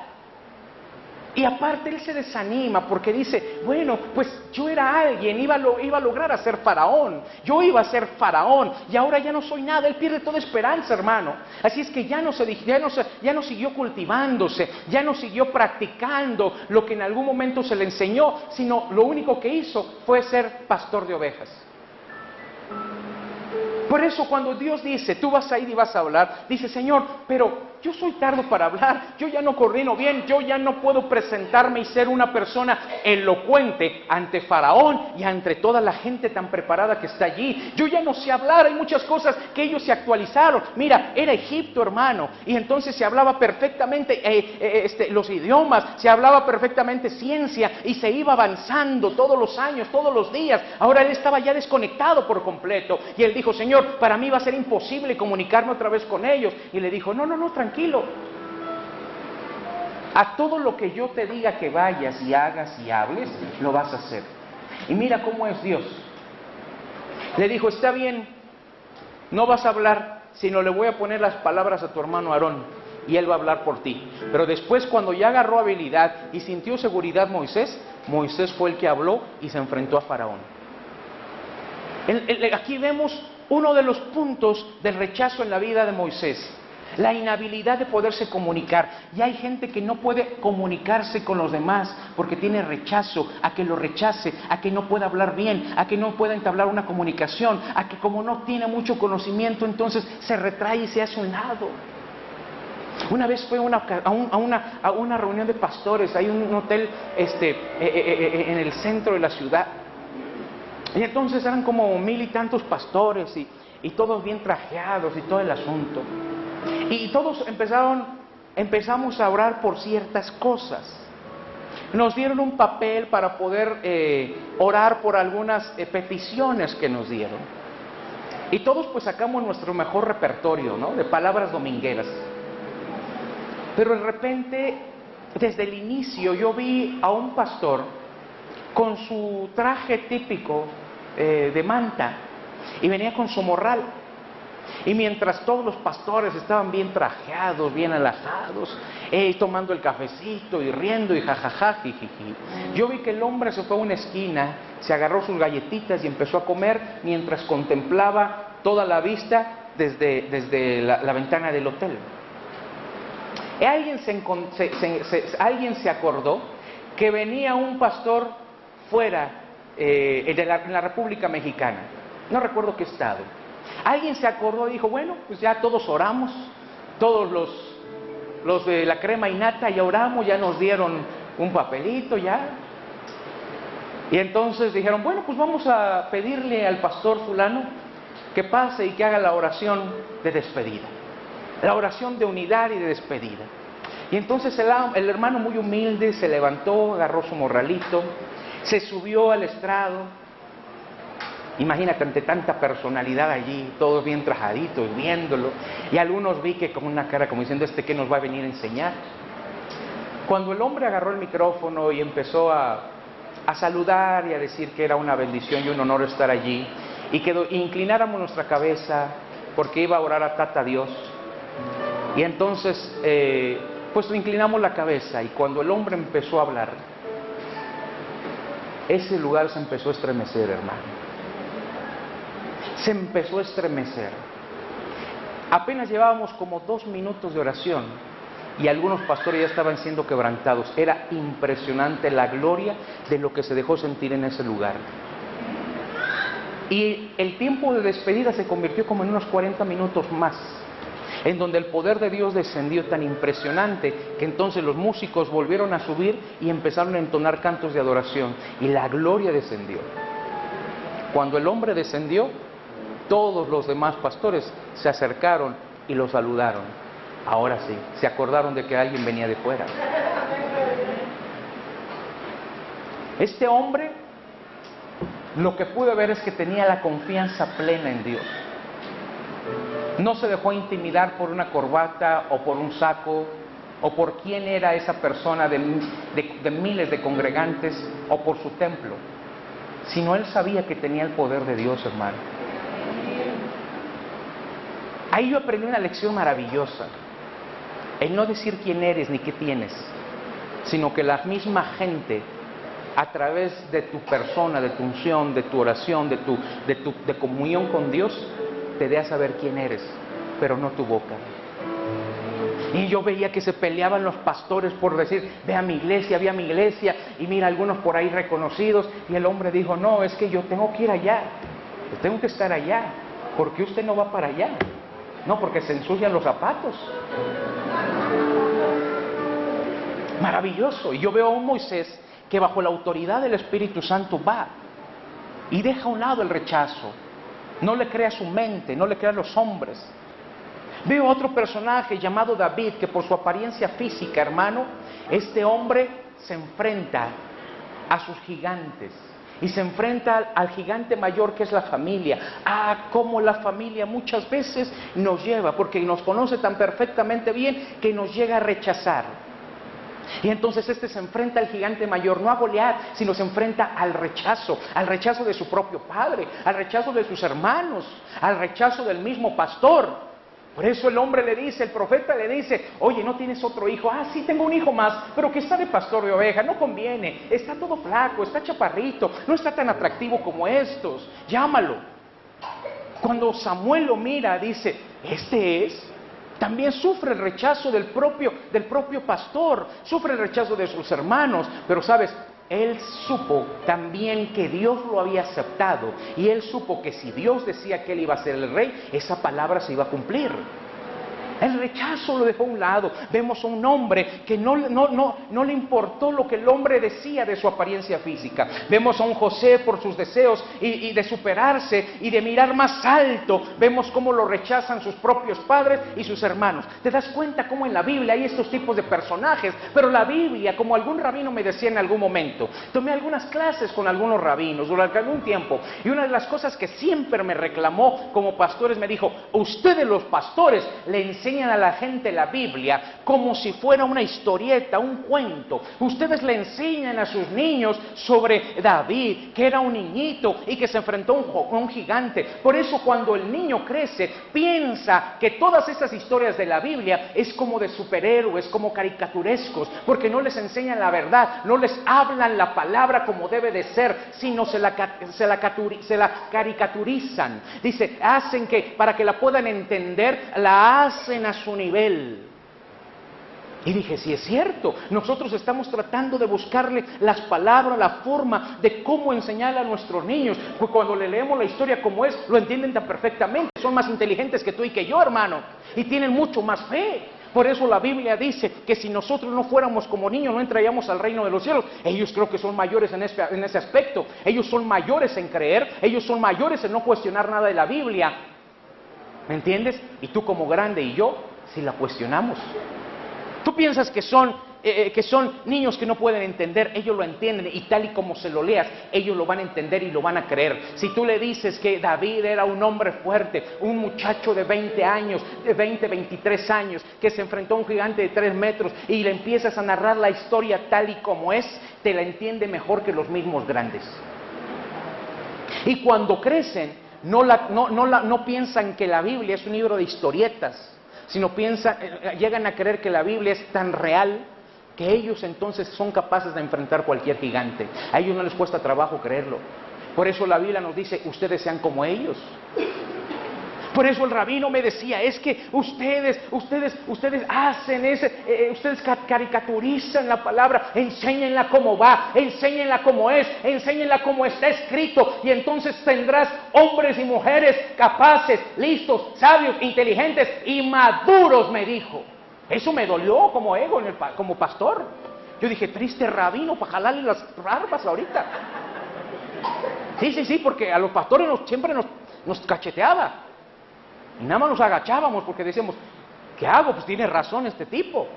Y aparte él se desanima porque dice, bueno, pues yo era alguien, iba a lograr a ser faraón, yo iba a ser faraón y ahora ya no soy nada. Él pierde toda esperanza, hermano. Así es que ya no siguió cultivándose, ya no siguió practicando lo que en algún momento se le enseñó, sino lo único que hizo fue ser pastor de ovejas. Por eso cuando Dios dice, tú vas a ir y vas a hablar, dice, Señor, pero yo soy tardo para hablar, yo ya no coordino bien, yo ya no puedo presentarme y ser una persona elocuente ante Faraón y ante toda la gente tan preparada que está allí. Yo ya no sé hablar, hay muchas cosas que ellos se actualizaron. Mira, era Egipto, hermano, y entonces se hablaba perfectamente los idiomas, se hablaba perfectamente ciencia y se iba avanzando todos los años, todos los días. Ahora él estaba ya desconectado por completo y él dijo, Señor, para mí va a ser imposible comunicarme otra vez con ellos. Y le dijo, no, tranquilo. A todo lo que yo te diga que vayas y hagas y hables, lo vas a hacer. Y mira cómo es Dios. Le dijo, está bien, no vas a hablar, sino le voy a poner las palabras a tu hermano Aarón y él va a hablar por ti. Pero después, cuando ya agarró habilidad y sintió seguridad Moisés fue el que habló y se enfrentó a Faraón. Aquí vemos uno de los puntos del rechazo en la vida de Moisés, la inhabilidad de poderse comunicar. Y hay gente que no puede comunicarse con los demás porque tiene rechazo, a que lo rechace, a que no pueda hablar bien, a que no pueda entablar una comunicación, a que como no tiene mucho conocimiento, entonces se retrae y se hace a un lado. Una vez fue a una reunión de pastores, hay un hotel en el centro de la ciudad. Y entonces eran como 1000 y tantos pastores y todos bien trajeados y todo el asunto. Y todos empezamos a orar por ciertas cosas. Nos dieron un papel para poder orar por algunas peticiones que nos dieron. Y todos pues sacamos nuestro mejor repertorio, ¿no? De palabras domingueras. Pero de repente, desde el inicio, yo vi a un pastor con su traje típico de manta y venía con su morral. Y mientras todos los pastores estaban bien trajeados, bien alajados, tomando el cafecito y riendo y jajaja, jijiji, yo vi que el hombre se fue a una esquina, se agarró sus galletitas y empezó a comer mientras contemplaba toda la vista desde la ventana del hotel. Alguien se acordó que venía un pastor fuera en la República Mexicana, no recuerdo qué estado. Alguien se acordó y dijo, bueno, pues ya todos oramos, todos los de la crema innata ya oramos, ya nos dieron un papelito ya. Y entonces dijeron, bueno, pues vamos a pedirle al pastor fulano que pase y que haga la oración de despedida, la oración de unidad y de despedida. Y entonces el hermano muy humilde se levantó, agarró su morralito, se subió al estrado. Imagínate, ante tanta personalidad allí, todos bien trajaditos, viéndolo, y algunos vi que con una cara como diciendo, ¿qué nos va a venir a enseñar? Cuando el hombre agarró el micrófono y empezó a saludar y a decir que era una bendición y un honor estar allí, y que inclináramos nuestra cabeza porque iba a orar a Tata Dios, y entonces pues inclinamos la cabeza, y cuando el hombre empezó a hablar, ese lugar se empezó a estremecer, hermano. Se empezó a estremecer. Apenas llevábamos como 2 minutos de oración y algunos pastores ya estaban siendo quebrantados. Era impresionante la gloria de lo que se dejó sentir en ese lugar. Y el tiempo de despedida se convirtió como en unos 40 minutos más, en donde el poder de Dios descendió tan impresionante que entonces los músicos volvieron a subir y empezaron a entonar cantos de adoración y la gloria descendió. Cuando el hombre descendió, todos los demás pastores se acercaron y lo saludaron. Ahora sí, se acordaron de que alguien venía de fuera. Este hombre, lo que pude ver es que tenía la confianza plena en Dios. No se dejó intimidar por una corbata o por un saco o por quién era esa persona de miles de congregantes o por su templo, sino él sabía que tenía el poder de Dios, hermano. Ahí yo aprendí una lección maravillosa. El no decir quién eres ni qué tienes, sino que la misma gente, a través de tu persona, de tu unción, de tu oración, de comunión con Dios, te dé a saber quién eres, pero no tu boca. Y yo veía que se peleaban los pastores por decir, ve a mi iglesia, y mira algunos por ahí reconocidos, y el hombre dijo, no, es que yo tengo que ir allá, yo tengo que estar allá. ¿Por qué usted no va para allá? No, porque se ensucian los zapatos. Maravilloso. Y yo veo a un Moisés que bajo la autoridad del Espíritu Santo va y deja a un lado el rechazo. No le crea su mente, no le crea a los hombres. Veo otro personaje llamado David, que por su apariencia física, hermano, este hombre se enfrenta a sus gigantes y se enfrenta al gigante mayor que es la familia. Cómo la familia muchas veces nos lleva, porque nos conoce tan perfectamente bien que nos llega a rechazar. Y entonces este se enfrenta al gigante mayor, no a Goliat, sino se enfrenta al rechazo de su propio padre, al rechazo de sus hermanos, al rechazo del mismo pastor. Por eso el hombre le dice, el profeta le dice, oye, ¿no tienes otro hijo? Sí, tengo un hijo más, pero que está de pastor de oveja, no conviene, está todo flaco, está chaparrito, no está tan atractivo como estos, llámalo. Cuando Samuel lo mira, dice, este es. También sufre el rechazo del propio pastor, sufre el rechazo de sus hermanos, pero sabes, él supo también que Dios lo había aceptado y él supo que si Dios decía que él iba a ser el rey, esa palabra se iba a cumplir. El rechazo lo dejó a un lado. Vemos a un hombre que no le importó lo que el hombre decía de su apariencia física. Vemos a un José por sus deseos y de superarse y de mirar más alto. Vemos cómo lo rechazan sus propios padres y sus hermanos. Te das cuenta cómo en la Biblia hay estos tipos de personajes, pero la Biblia, como algún rabino me decía en algún momento, tomé algunas clases con algunos rabinos durante algún tiempo y una de las cosas que siempre me reclamó como pastores me dijo, ustedes los pastores le enseñan a la gente la Biblia como si fuera una historieta, un cuento. Ustedes le enseñan a sus niños sobre David, que era un niñito y que se enfrentó a un gigante. Por eso cuando el niño crece, piensa que todas esas historias de la Biblia es como de superhéroes, como caricaturescos, porque no les enseñan la verdad, no les hablan la palabra como debe de ser, sino se la caricaturizan. Dice, hacen que, para que la puedan entender, la hacen a su nivel. Y dije, sí es cierto, nosotros estamos tratando de buscarle las palabras, la forma de cómo enseñarle a nuestros niños, pues cuando le leemos la historia como es, lo entienden tan perfectamente, son más inteligentes que tú y que yo, hermano, y tienen mucho más fe. Por eso la Biblia dice que si nosotros no fuéramos como niños, no entraríamos al reino de los cielos. Ellos creo que son mayores en ese aspecto, ellos son mayores en creer, ellos son mayores en no cuestionar nada de la Biblia. ¿Me entiendes? Y tú como grande y yo, si la cuestionamos. Tú piensas que son niños que no pueden entender, ellos lo entienden y tal y como se lo leas, ellos lo van a entender y lo van a creer. Si tú le dices que David era un hombre fuerte, un muchacho de 20 años, de 20, 23 años, que se enfrentó a un gigante de 3 metros y le empiezas a narrar la historia tal y como es, te la entiende mejor que los mismos grandes. Y cuando crecen, no piensan que la Biblia es un libro de historietas, sino llegan a creer que la Biblia es tan real que ellos entonces son capaces de enfrentar cualquier gigante. A ellos no les cuesta trabajo creerlo. Por eso la Biblia nos dice, ustedes sean como ellos. Por eso el rabino me decía, es que ustedes hacen ustedes caricaturizan la palabra, enséñenla cómo va, enséñenla cómo es, enséñenla cómo está escrito, y entonces tendrás hombres y mujeres capaces, listos, sabios, inteligentes y maduros, me dijo. Eso me dolió como ego, como pastor. Yo dije, triste rabino para jalarle las barbas ahorita. Sí, porque a los pastores siempre nos cacheteaba. Y nada más nos agachábamos porque decíamos, ¿qué hago? Pues tiene razón este tipo.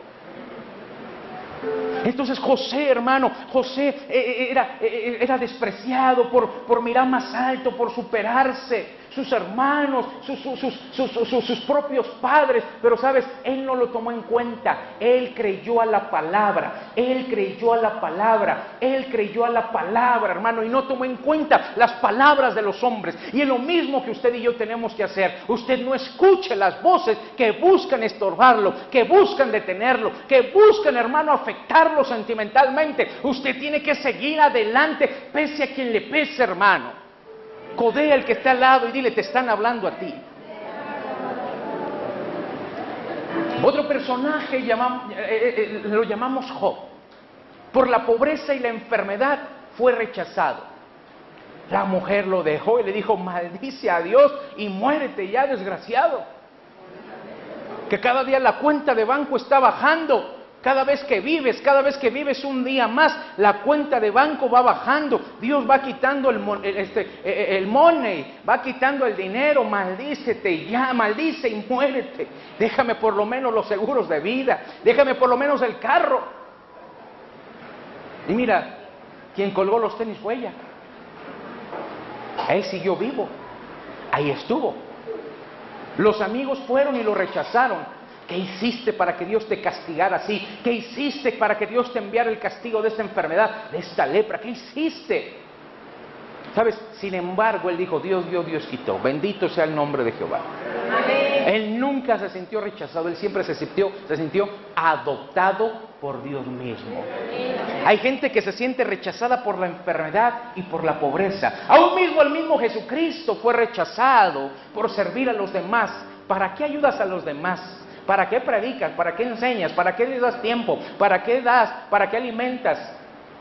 Entonces José, hermano, José era despreciado por mirar más alto, por superarse, sus hermanos, sus propios padres, pero sabes, él no lo tomó en cuenta. Él creyó a la palabra, él creyó a la palabra, él creyó a la palabra, hermano, y no tomó en cuenta las palabras de los hombres. Y es lo mismo que usted y yo tenemos que hacer. Usted no escuche las voces que buscan estorbarlo, que buscan detenerlo, que buscan, hermano, afectarlo sentimentalmente. Usted tiene que seguir adelante, pese a quien le pese, hermano. Codea al que está al lado y dile, te están hablando a ti. Otro personaje lo llamamos Job. Por la pobreza y la enfermedad fue rechazado. La mujer lo dejó y le dijo, maldice a Dios y muérete ya, desgraciado. Que cada día la cuenta de banco está bajando. Cada vez que vives un día más, la cuenta de banco va bajando. Dios va quitando el money, va quitando el dinero. Maldícete ya, maldice y muérete. Déjame por lo menos los seguros de vida. Déjame por lo menos el carro. Y mira, quien colgó los tenis fue ella. Él siguió vivo. Ahí estuvo. Los amigos fueron y lo rechazaron. ¿Qué hiciste para que Dios te castigara así? ¿Qué hiciste para que Dios te enviara el castigo de esta enfermedad, de esta lepra? ¿Qué hiciste? ¿Sabes? Sin embargo, él dijo, Dios dio, Dios quitó. Bendito sea el nombre de Jehová. Amén. Él nunca se sintió rechazado, él siempre se sintió adoptado por Dios mismo. Hay gente que se siente rechazada por la enfermedad y por la pobreza. Aún mismo el mismo Jesucristo fue rechazado por servir a los demás. ¿Para qué ayudas a los demás? ¿Para qué predicas? ¿Para qué enseñas? ¿Para qué les das tiempo? ¿Para qué das? ¿Para qué alimentas?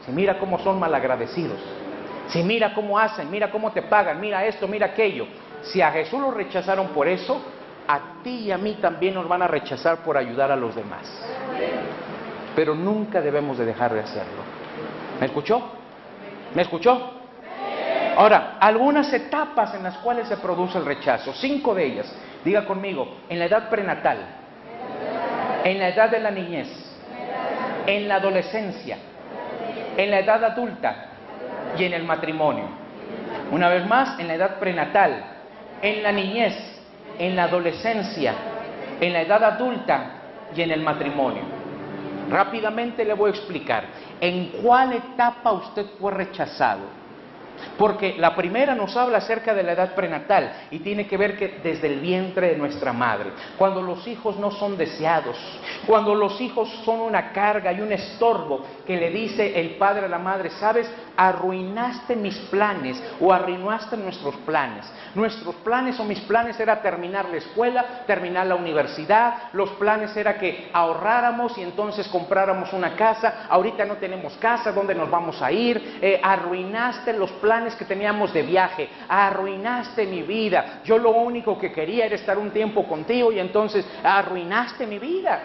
Si mira cómo son malagradecidos. Si mira cómo hacen, mira cómo te pagan, mira esto, mira aquello. Si a Jesús lo rechazaron por eso, a ti y a mí también nos van a rechazar por ayudar a los demás. Pero nunca debemos de dejar de hacerlo. ¿Me escuchó? ¿Me escuchó? Ahora, algunas etapas en las cuales se produce el rechazo. 5 de ellas. Diga conmigo, en la edad prenatal, en la edad de la niñez, en la adolescencia, en la edad adulta y en el matrimonio. Una vez más, en la edad prenatal, en la niñez, en la adolescencia, en la edad adulta y en el matrimonio. Rápidamente le voy a explicar en cuál etapa usted fue rechazado. Porque la primera nos habla acerca de la edad prenatal y tiene que ver que desde el vientre de nuestra madre, cuando los hijos no son deseados, cuando los hijos son una carga y un estorbo, que le dice el padre a la madre, sabes, arruinaste mis planes o arruinaste nuestros planes. Nuestros planes o mis planes era terminar la escuela, terminar la universidad, los planes era que ahorráramos y entonces compráramos una casa. Ahorita no tenemos casa, ¿dónde nos vamos a ir? Arruinaste los planes que teníamos de viaje, arruinaste mi vida. Yo lo único que quería era estar un tiempo contigo y entonces arruinaste mi vida.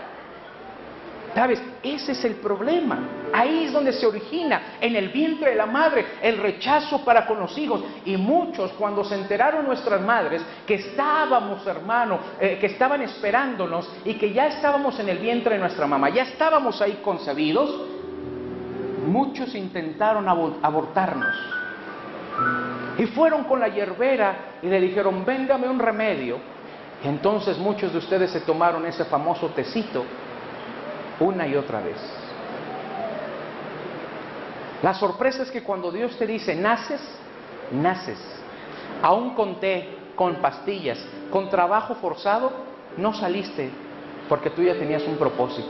¿Sabes? Ese es el problema. Ahí es donde se origina, en el vientre de la madre, el rechazo para con los hijos. Y muchos, cuando se enteraron nuestras madres que estábamos, hermano, que estaban esperándonos y que ya estábamos en el vientre de nuestra mamá, ya estábamos ahí concebidos, muchos intentaron abortarnos. Y fueron con la hierbera y le dijeron, véngame un remedio. Y entonces muchos de ustedes se tomaron ese famoso tecito una y otra vez. La sorpresa es que cuando Dios te dice naces, naces. Aún con té, con pastillas, con trabajo forzado, no saliste porque tú ya tenías un propósito.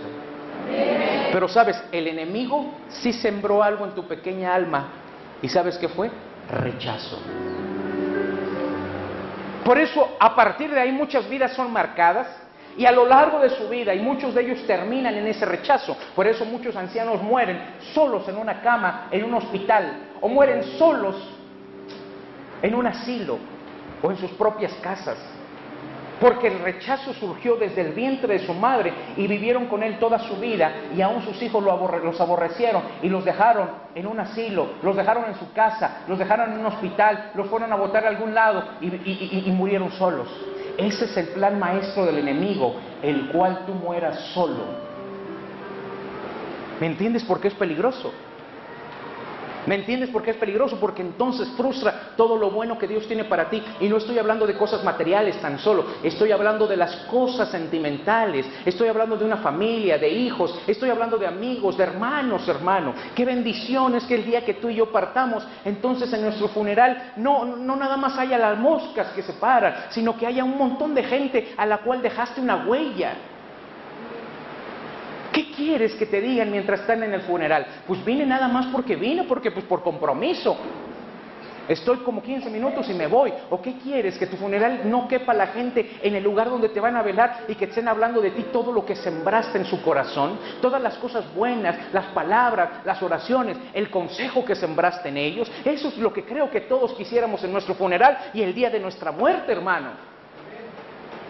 Pero sabes, el enemigo sí sembró algo en tu pequeña alma. ¿Y sabes qué fue? Rechazo. Por eso, a partir de ahí muchas vidas son marcadas. Y a lo largo de su vida, y muchos de ellos terminan en ese rechazo. Por eso muchos ancianos mueren solos en una cama, en un hospital, o mueren solos en un asilo, o en sus propias casas. Porque el rechazo surgió desde el vientre de su madre, y vivieron con él toda su vida, y aún sus hijos los aborrecieron, y los dejaron en un asilo, los dejaron en su casa, los dejaron en un hospital, los fueron a botar a algún lado, y murieron solos. Ese es el plan maestro del enemigo, el cual tú mueras solo. ¿Me entiendes por qué es peligroso? ¿Me entiendes por qué es peligroso? Porque entonces frustra todo lo bueno que Dios tiene para ti. Y no estoy hablando de cosas materiales tan solo. Estoy hablando de las cosas sentimentales. Estoy hablando de una familia, de hijos. Estoy hablando de amigos, de hermanos, hermano. Qué bendición es que el día que tú y yo partamos, entonces en nuestro funeral no nada más haya las moscas que se paran, sino que haya un montón de gente a la cual dejaste una huella. ¿Qué quieres que te digan mientras están en el funeral? Pues vine nada más porque vine, porque pues por compromiso. Estoy como 15 minutos y me voy. ¿O qué quieres? Que tu funeral no quepa la gente en el lugar donde te van a velar y que estén hablando de ti todo lo que sembraste en su corazón, todas las cosas buenas, las palabras, las oraciones, el consejo que sembraste en ellos. Eso es lo que creo que todos quisiéramos en nuestro funeral y el día de nuestra muerte, hermano.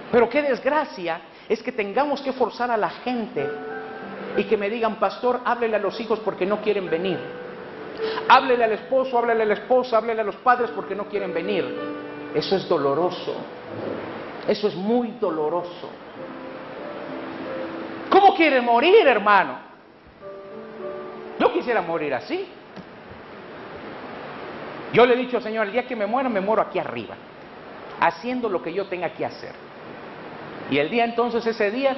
Pero qué desgracia es que tengamos que forzar a la gente y que me digan: pastor, háblele a los hijos porque no quieren venir. Háblele al esposo, háblele a la esposa, háblele a los padres porque no quieren venir. Eso es doloroso. Eso es muy doloroso. ¿Cómo quiere morir, hermano? Yo quisiera morir así. Yo le he dicho al Señor: el día que me muero aquí arriba, haciendo lo que yo tenga que hacer. Y el día entonces, ese día,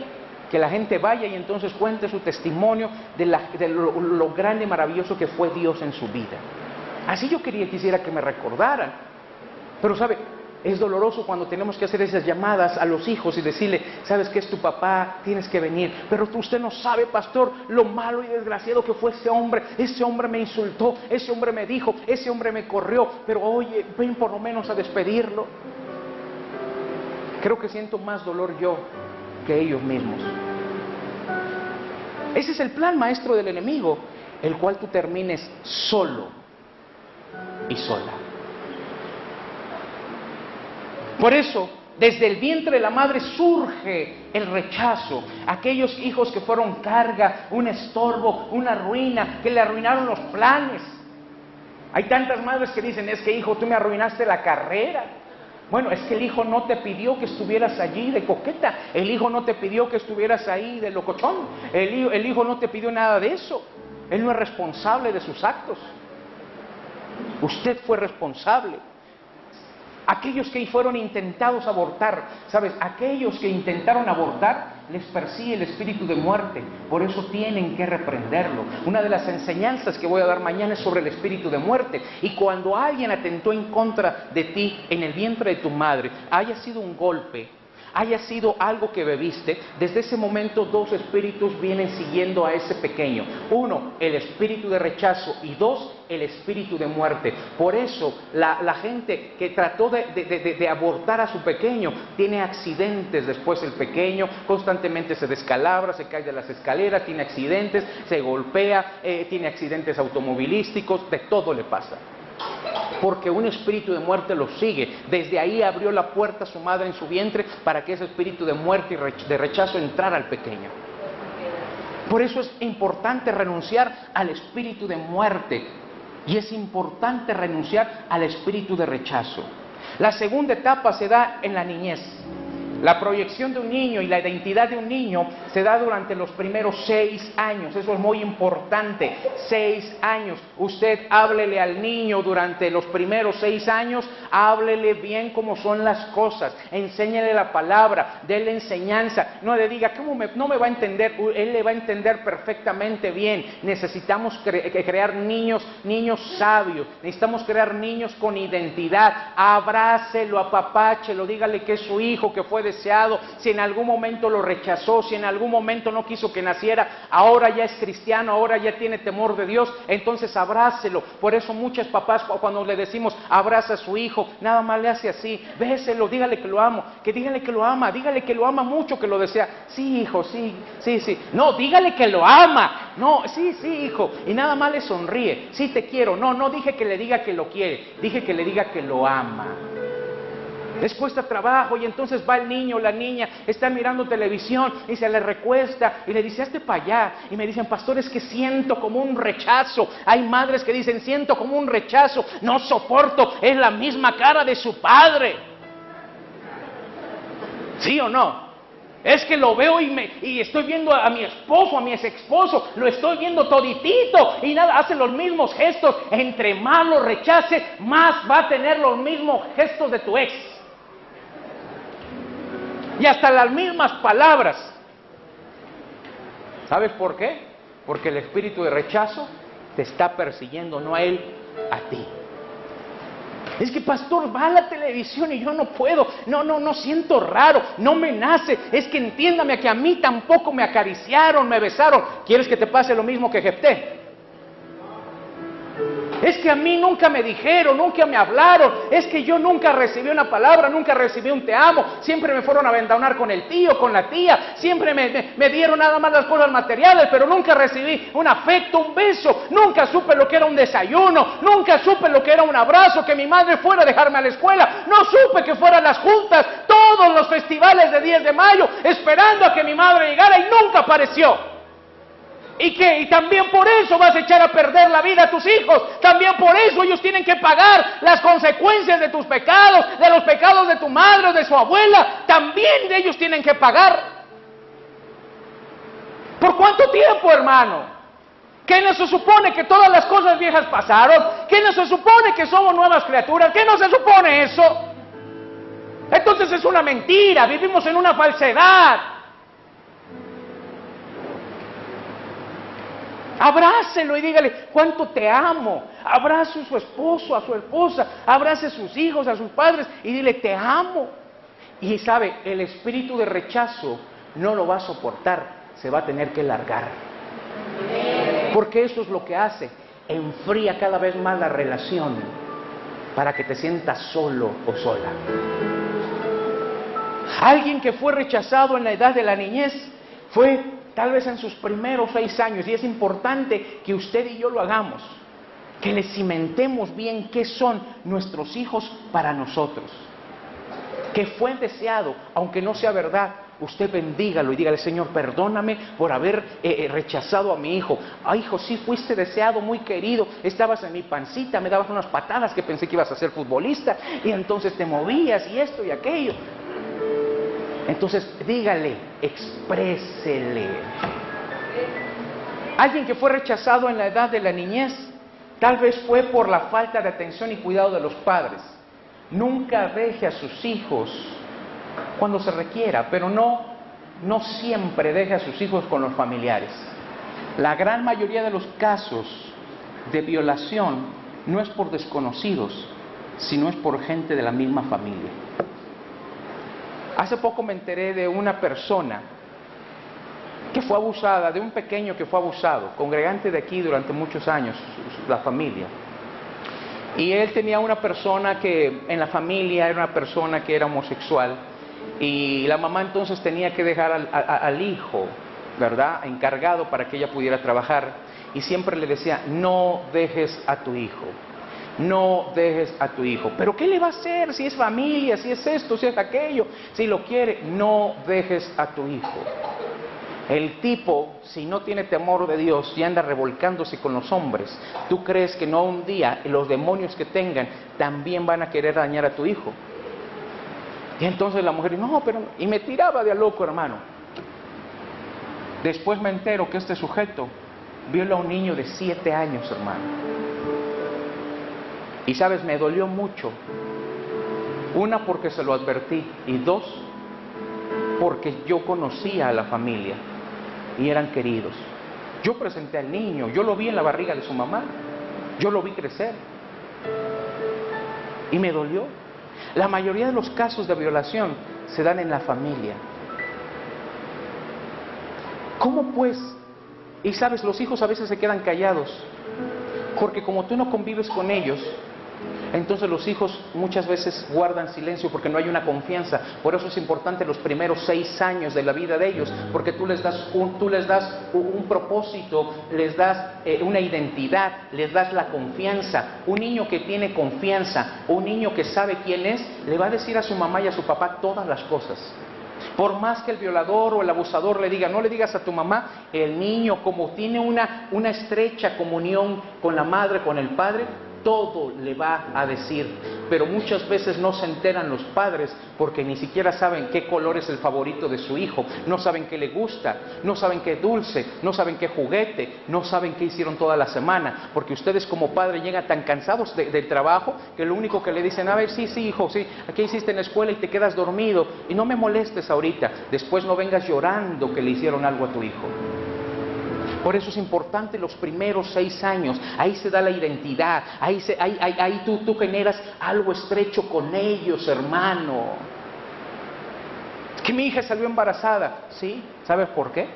que la gente vaya y entonces cuente su testimonio de lo grande y maravilloso que fue Dios en su vida. Así yo quisiera que me recordaran. Pero sabe, es doloroso cuando tenemos que hacer esas llamadas a los hijos y decirle: sabes que es tu papá, tienes que venir. Pero usted no sabe, pastor, lo malo y desgraciado que fue ese hombre. Ese hombre me insultó, ese hombre me dijo, ese hombre me corrió. Pero oye, ven por lo menos a despedirlo. Creo que siento más dolor yo que ellos mismos. Ese es el plan maestro del enemigo, el cual tú termines solo y sola. Por eso, desde el vientre de la madre surge el rechazo. Aquellos hijos que fueron carga, un estorbo, una ruina, que le arruinaron los planes. Hay tantas madres que dicen: es que hijo, tú me arruinaste la carrera. Bueno, es que el hijo no te pidió que estuvieras allí de coqueta. El hijo no te pidió que estuvieras ahí de locochón. El hijo no te pidió nada de eso. Él no es responsable de sus actos. Usted fue responsable. Aquellos que fueron intentados abortar, ¿sabes? Aquellos que intentaron abortar, les persigue el espíritu de muerte. Por eso tienen que reprenderlo. Una de las enseñanzas que voy a dar mañana es sobre el espíritu de muerte. Y cuando alguien atentó en contra de ti en el vientre de tu madre, haya sido un golpe, haya sido algo que bebiste, desde ese momento dos espíritus vienen siguiendo a ese pequeño. Uno, el espíritu de rechazo, y dos, el espíritu de muerte. Por eso la gente que trató de abortar a su pequeño tiene accidentes después. El pequeño constantemente se descalabra, se cae de las escaleras, tiene accidentes, se golpea, tiene accidentes automovilísticos, de todo le pasa. Porque un espíritu de muerte lo sigue. Desde ahí abrió la puerta a su madre en su vientre para que ese espíritu de muerte y de rechazo entrara al pequeño. Por eso es importante renunciar al espíritu de muerte y es importante renunciar al espíritu de rechazo. La segunda etapa se da en la niñez. La proyección de un niño y la identidad de un niño se da durante los primeros 6 años. Eso es muy importante. 6 años. Usted háblele al niño durante los primeros 6 años. Háblele bien cómo son las cosas. Enséñale la palabra. Dele enseñanza. No le diga: no me va a entender. Él le va a entender perfectamente bien. Necesitamos crear niños sabios. Necesitamos crear niños con identidad. Abrácelo, apapáchelo. Dígale que es su hijo, que fue deseado, si en algún momento lo rechazó, si en algún momento no quiso que naciera, ahora ya es cristiano, ahora ya tiene temor de Dios, entonces abrácelo. Por eso muchos papás, cuando le decimos abraza a su hijo, nada más le hace así: béselo, dígale que lo amo, que dígale que lo ama, dígale que lo ama mucho, que lo desea. Sí, hijo, sí. No, dígale que lo ama. No, sí, hijo. Y nada más le sonríe. Sí, te quiero. No dije que le diga que lo quiere, dije que le diga que lo ama. Les cuesta trabajo y entonces va el niño o la niña, está mirando televisión y se le recuesta y le dice: hazte para allá. Y me dicen: pastor, es que siento como un rechazo. Hay madres que dicen: siento como un rechazo, no soporto, es la misma cara de su padre. ¿Sí o no? Es que lo veo y estoy viendo a mi esposo, a mi ex esposo, lo estoy viendo toditito y nada, hace los mismos gestos. Entre más lo rechace, más va a tener los mismos gestos de tu ex. Y hasta las mismas palabras. ¿Sabes por qué? Porque el espíritu de rechazo te está persiguiendo, no a él, a ti. Es que pastor, va a la televisión y yo no puedo, no siento raro, no me nace. Es que entiéndame que a mí tampoco me acariciaron, me besaron. ¿Quieres que te pase lo mismo que Jefté? Es que a mí nunca me dijeron, nunca me hablaron. Es que yo nunca recibí una palabra, nunca recibí un te amo. Siempre me fueron a avendonar con el tío, con la tía. Siempre me dieron nada más las cosas materiales, pero nunca recibí un afecto, un beso. Nunca supe lo que era un desayuno. Nunca supe lo que era un abrazo, que mi madre fuera a dejarme a la escuela. No supe que fueran las juntas, todos los festivales de 10 de mayo, esperando a que mi madre llegara y nunca apareció. Y también por eso vas a echar a perder la vida a tus hijos. También por eso ellos tienen que pagar las consecuencias de tus pecados, de los pecados de tu madre o de su abuela. También ellos tienen que pagar. ¿Por cuánto tiempo, hermano? ¿Qué no se supone que todas las cosas viejas pasaron? ¿Qué no se supone que somos nuevas criaturas? ¿Qué no se supone eso? Entonces es una mentira, vivimos en una falsedad. Abrácelo y dígale cuánto te amo. Abrace a su esposo, a su esposa, abrace a sus hijos, a sus padres y dile te amo. Y sabe, el espíritu de rechazo no lo va a soportar, se va a tener que largar. Porque eso es lo que hace, enfría cada vez más la relación para que te sientas solo o sola. Alguien que fue rechazado en la edad de la niñez fue tal vez en sus primeros 6 años, y es importante que usted y yo lo hagamos, que le cimentemos bien qué son nuestros hijos para nosotros, que fue deseado, aunque no sea verdad. Usted bendígalo y dígale, Señor, perdóname por haber rechazado a mi hijo. Ay, hijo, sí fuiste deseado, muy querido, estabas en mi pancita, me dabas unas patadas que pensé que ibas a ser futbolista, y entonces te movías y esto y aquello. Entonces, dígale, exprésele. Alguien que fue rechazado en la edad de la niñez, tal vez fue por la falta de atención y cuidado de los padres. Nunca deje a sus hijos cuando se requiera, pero no siempre deje a sus hijos con los familiares. La gran mayoría de los casos de violación no es por desconocidos, sino es por gente de la misma familia. Hace poco me enteré de una persona que fue abusada, de un pequeño que fue abusado, congregante de aquí durante muchos años, la familia. Y él tenía una persona que en la familia era una persona que era homosexual, y la mamá entonces tenía que dejar al hijo, ¿verdad?, encargado para que ella pudiera trabajar, y siempre le decía, no dejes a tu hijo. No dejes a tu hijo. ¿Pero qué le va a hacer? Si es familia, si es esto, si es aquello, si lo quiere, no dejes a tu hijo. El tipo, si no tiene temor de Dios y anda revolcándose con los hombres, ¿tú crees que no un día los demonios que tengan también van a querer dañar a tu hijo? Y entonces la mujer, no, pero... Y me tiraba de a loco, hermano. Después me entero que este sujeto viola a un niño de 7 años, hermano. Y sabes, me dolió mucho. Una, porque se lo advertí. Y 2, porque yo conocía a la familia y eran queridos. Yo presenté al niño, yo lo vi en la barriga de su mamá, yo lo vi crecer. Y me dolió. La mayoría de los casos de violación se dan en la familia. ¿Cómo pues? Y sabes, los hijos a veces se quedan callados, porque como tú no convives con ellos, entonces los hijos muchas veces guardan silencio porque no hay una confianza. Por eso es importante los primeros 6 años de la vida de ellos, porque tú les das un propósito, les das una identidad, les das la confianza. Un niño que tiene confianza, un niño que sabe quién es, le va a decir a su mamá y a su papá todas las cosas. Por más que el violador o el abusador le diga, no le digas a tu mamá, el niño, como tiene una estrecha comunión con la madre, con el padre, todo le va a decir. pero muchas veces no se enteran los padres porque ni siquiera saben qué color es el favorito de su hijo, no saben qué le gusta, no saben qué dulce, no saben qué juguete, no saben qué hicieron toda la semana, porque ustedes como padres llegan tan cansados del trabajo que lo único que le dicen, a ver, sí, hijo, sí, ¿qué hiciste en la escuela? Y te quedas dormido y no me molestes ahorita, después no vengas llorando que le hicieron algo a tu hijo. Por eso es importante los primeros 6 años, ahí se da la identidad, ahí tú generas algo estrecho con ellos, hermano. Que mi hija salió embarazada, ¿sí? ¿Sabes por qué?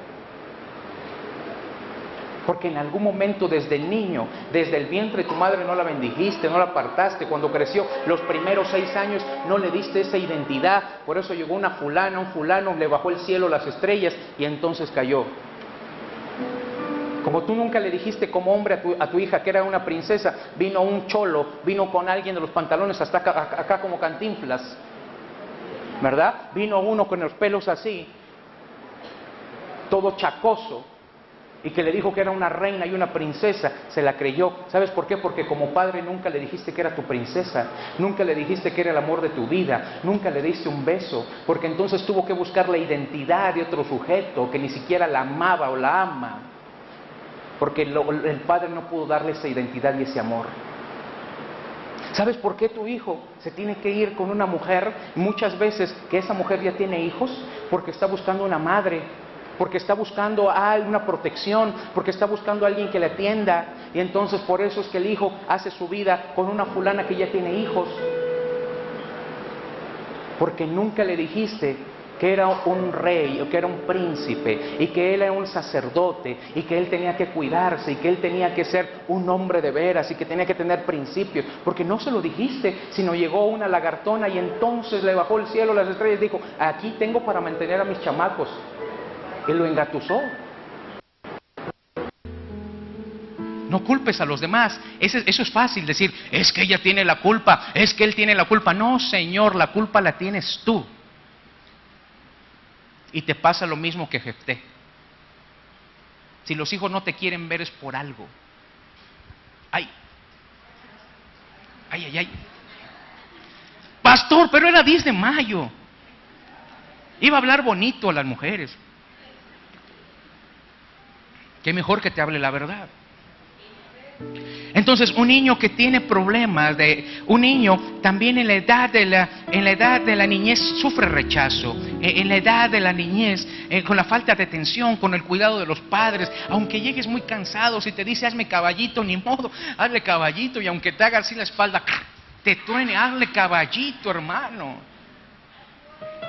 Porque en algún momento desde el niño, desde el vientre de tu madre no la bendijiste, no la apartaste. Cuando creció, los primeros 6 años no le diste esa identidad. Por eso llegó una fulana, un fulano, le bajó el cielo, las estrellas y entonces cayó. Como tú nunca le dijiste como hombre a tu hija que era una princesa, vino un cholo, vino con alguien de los pantalones hasta acá como Cantinflas, ¿verdad? Vino uno con los pelos así, todo chacoso, y que le dijo que era una reina y una princesa, se la creyó. ¿Sabes por qué? Porque como padre nunca le dijiste que era tu princesa, nunca le dijiste que era el amor de tu vida, nunca le diste un beso, porque entonces tuvo que buscar la identidad de otro sujeto que ni siquiera la amaba o la ama, porque el padre no pudo darle esa identidad y ese amor. ¿Sabes por qué tu hijo se tiene que ir con una mujer? Muchas veces que esa mujer ya tiene hijos, porque está buscando una madre, porque está buscando una protección, porque está buscando a alguien que le atienda, y entonces por eso es que el hijo hace su vida con una fulana que ya tiene hijos, porque nunca le dijiste que era un rey o que era un príncipe y que él era un sacerdote y que él tenía que cuidarse y que él tenía que ser un hombre de veras y que tenía que tener principios, porque no se lo dijiste, sino llegó una lagartona y entonces le bajó el cielo, las estrellas y dijo, aquí tengo para mantener a mis chamacos, y lo engatusó. No culpes a los demás. Eso es fácil decir, es que ella tiene la culpa, es que él tiene la culpa. No, Señor, la culpa la tienes tú. Y te pasa lo mismo que Jefté. Si los hijos no te quieren ver es por algo. Ay. Pastor, pero era 10 de mayo. Iba a hablar bonito a las mujeres. Qué mejor que te hable la verdad. Entonces, un niño que tiene problemas, un niño también en la edad de la niñez sufre rechazo, en la edad de la niñez, con la falta de atención, con el cuidado de los padres, aunque llegues muy cansado, si te dice hazme caballito, ni modo, hazle caballito, y aunque te haga así la espalda, te truene, hazle caballito, hermano.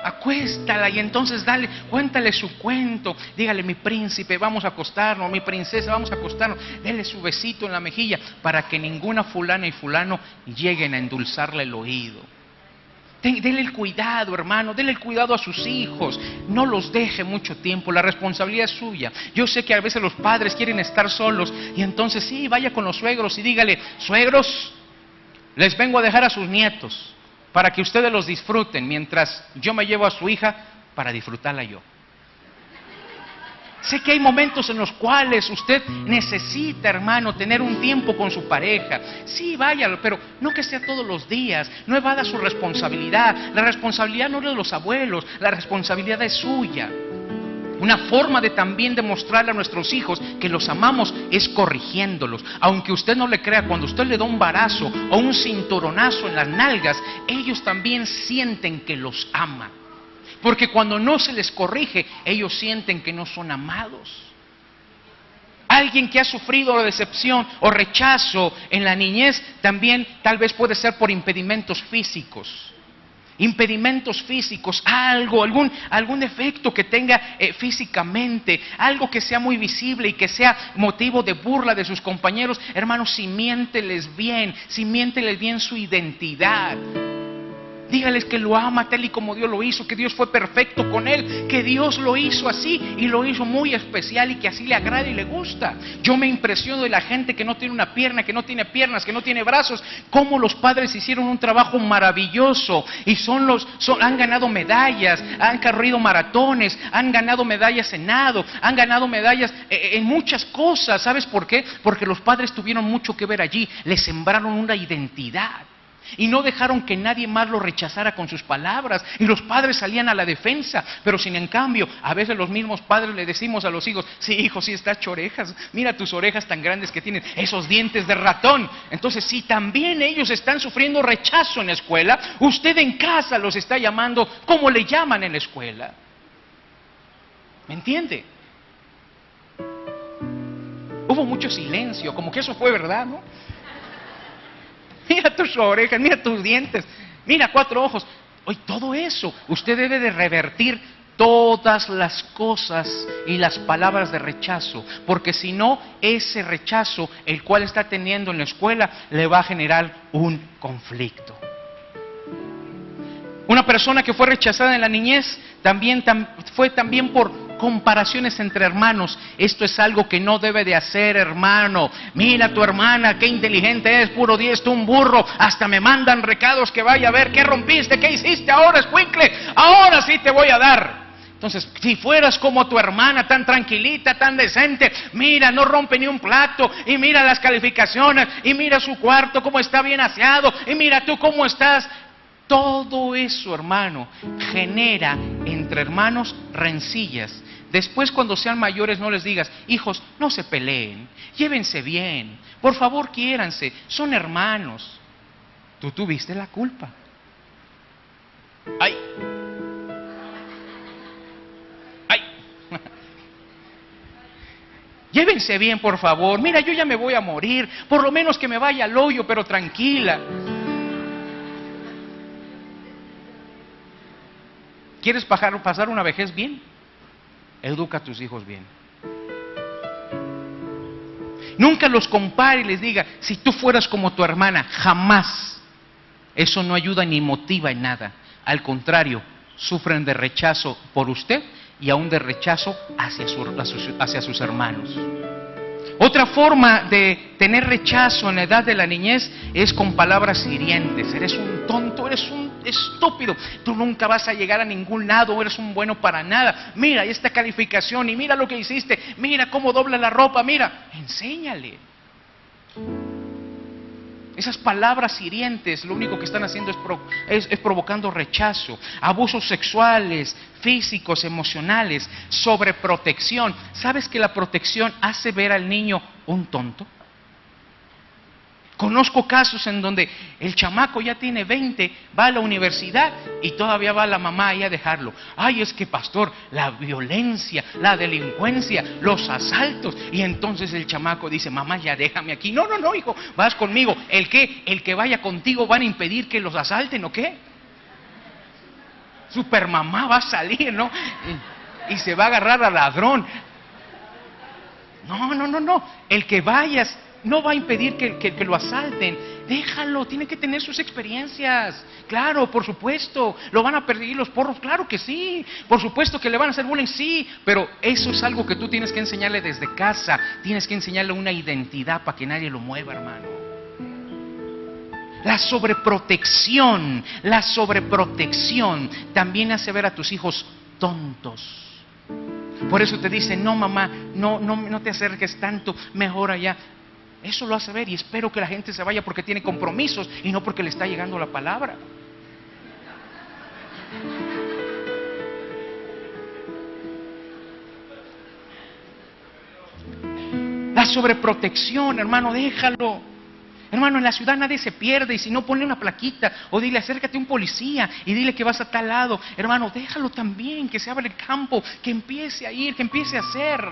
Acuéstala y entonces cuéntale su cuento, dígale mi príncipe, vamos a acostarnos, mi princesa, vamos a acostarnos, dele su besito en la mejilla para que ninguna fulana y fulano lleguen a endulzarle el oído. Dele el cuidado, hermano, dele el cuidado a sus hijos, no los deje mucho tiempo, la responsabilidad es suya. Yo sé que a veces los padres quieren estar solos y entonces sí, vaya con los suegros y dígale, suegros, les vengo a dejar a sus nietos para que ustedes los disfruten, mientras yo me llevo a su hija para disfrutarla yo. Sé que hay momentos en los cuales usted necesita, hermano, tener un tiempo con su pareja. Sí, váyalo, pero no que sea todos los días. No evada su responsabilidad. La responsabilidad no es de los abuelos, la responsabilidad es suya. Una forma de también demostrarle a nuestros hijos que los amamos es corrigiéndolos. Aunque usted no le crea, cuando usted le da un varazo o un cinturonazo en las nalgas, ellos también sienten que los ama. Porque cuando no se les corrige, ellos sienten que no son amados. Alguien que ha sufrido decepción o rechazo en la niñez también tal vez puede ser por impedimentos físicos. Impedimentos físicos, algún defecto que tenga físicamente, algo que sea muy visible y que sea motivo de burla de sus compañeros. Hermanos, simiénteles bien su identidad. Dígales que lo ama tal y como Dios lo hizo, que Dios fue perfecto con él, que Dios lo hizo así y lo hizo muy especial y que así le agrada y le gusta. Yo me impresiono de la gente que no tiene una pierna, que no tiene piernas, que no tiene brazos, cómo los padres hicieron un trabajo maravilloso y han ganado medallas, han corrido maratones, han ganado medallas en nado, han ganado medallas en muchas cosas. ¿Sabes por qué? Porque los padres tuvieron mucho que ver allí, les sembraron una identidad. y no dejaron que nadie más lo rechazara con sus palabras, y los padres salían a la defensa. Pero sin en cambio, a veces los mismos padres le decimos a los hijos: sí, hijo, sí estás chorejas, mira tus orejas tan grandes que tienes, esos dientes de ratón. Entonces, si también ellos están sufriendo rechazo en la escuela, usted en casa los está llamando como le llaman en la escuela. ¿Me entiende? Hubo mucho silencio, como que eso fue verdad, ¿no? Mira tus orejas, mira tus dientes, mira 4 ojos. Oye, todo eso, usted debe de revertir todas las cosas y las palabras de rechazo, porque si no, ese rechazo, el cual está teniendo en la escuela, le va a generar un conflicto. Una persona que fue rechazada en la niñez fue también por comparaciones entre hermanos. Esto es algo que no debe de hacer, hermano. Mira tu hermana, qué inteligente es, puro 10, tú un burro. Hasta me mandan recados que vaya a ver qué rompiste, qué hiciste ahora, escuincle. Ahora sí te voy a dar. Entonces, si fueras como tu hermana, tan tranquilita, tan decente, mira, no rompe ni un plato, y mira las calificaciones, y mira su cuarto, cómo está bien aseado, y mira tú cómo estás. Todo eso, hermano, genera entre hermanos rencillas. Después, cuando sean mayores, no les digas: hijos, no se peleen, llévense bien, por favor quiéranse, son hermanos. Tú tuviste la culpa. ¡Ay! ¡Ay! Llévense bien, por favor. Mira, yo ya me voy a morir, por lo menos que me vaya al hoyo, pero tranquila. ¿Quieres pasar una vejez bien? Educa a tus hijos bien. Nunca los compare y les diga: si tú fueras como tu hermana. Jamás. Eso no ayuda ni motiva en nada. Al contrario, sufren de rechazo por usted y aún de rechazo hacia sus hermanos. Otra forma de tener rechazo en la edad de la niñez es con palabras hirientes. Eres un tonto, eres un estúpido, tú nunca vas a llegar a ningún lado, eres un bueno para nada. Mira esta calificación y mira lo que hiciste, mira cómo dobla la ropa, mira. Enséñale. Esas palabras hirientes lo único que están haciendo es provocando rechazo, abusos sexuales, físicos, emocionales, sobreprotección. ¿Sabes que la protección hace ver al niño un tonto? Conozco casos en donde el chamaco ya tiene 20, va a la universidad y todavía va la mamá ahí a dejarlo. Ay, es que pastor, la violencia, la delincuencia, los asaltos. Y entonces el chamaco dice: mamá, ya déjame aquí. No, no, no, hijo, vas conmigo. ¿El qué? ¿El que vaya contigo van a impedir que los asalten o qué? Supermamá va a salir, ¿no? Y se va a agarrar al ladrón. No, no, no, no. El que vayas no va a impedir que lo asalten. Déjalo, tiene que tener sus experiencias. Claro, por supuesto. ¿Lo van a perseguir los porros? Claro que sí. Por supuesto que le van a hacer bullying, sí. Pero eso es algo que tú tienes que enseñarle desde casa. Tienes que enseñarle una identidad para que nadie lo mueva, hermano. La sobreprotección también hace ver a tus hijos tontos. Por eso te dicen: no, mamá, no te acerques tanto, mejor allá. Eso lo hace ver, y espero que la gente se vaya porque tiene compromisos y no porque le está llegando la palabra. La sobreprotección, hermano, déjalo. Hermano, en la ciudad nadie se pierde, y si no, ponle una plaquita o dile: acércate a un policía y dile que vas a tal lado. Hermano, déjalo también, que se abra el campo, que empiece a ir, que empiece a hacer.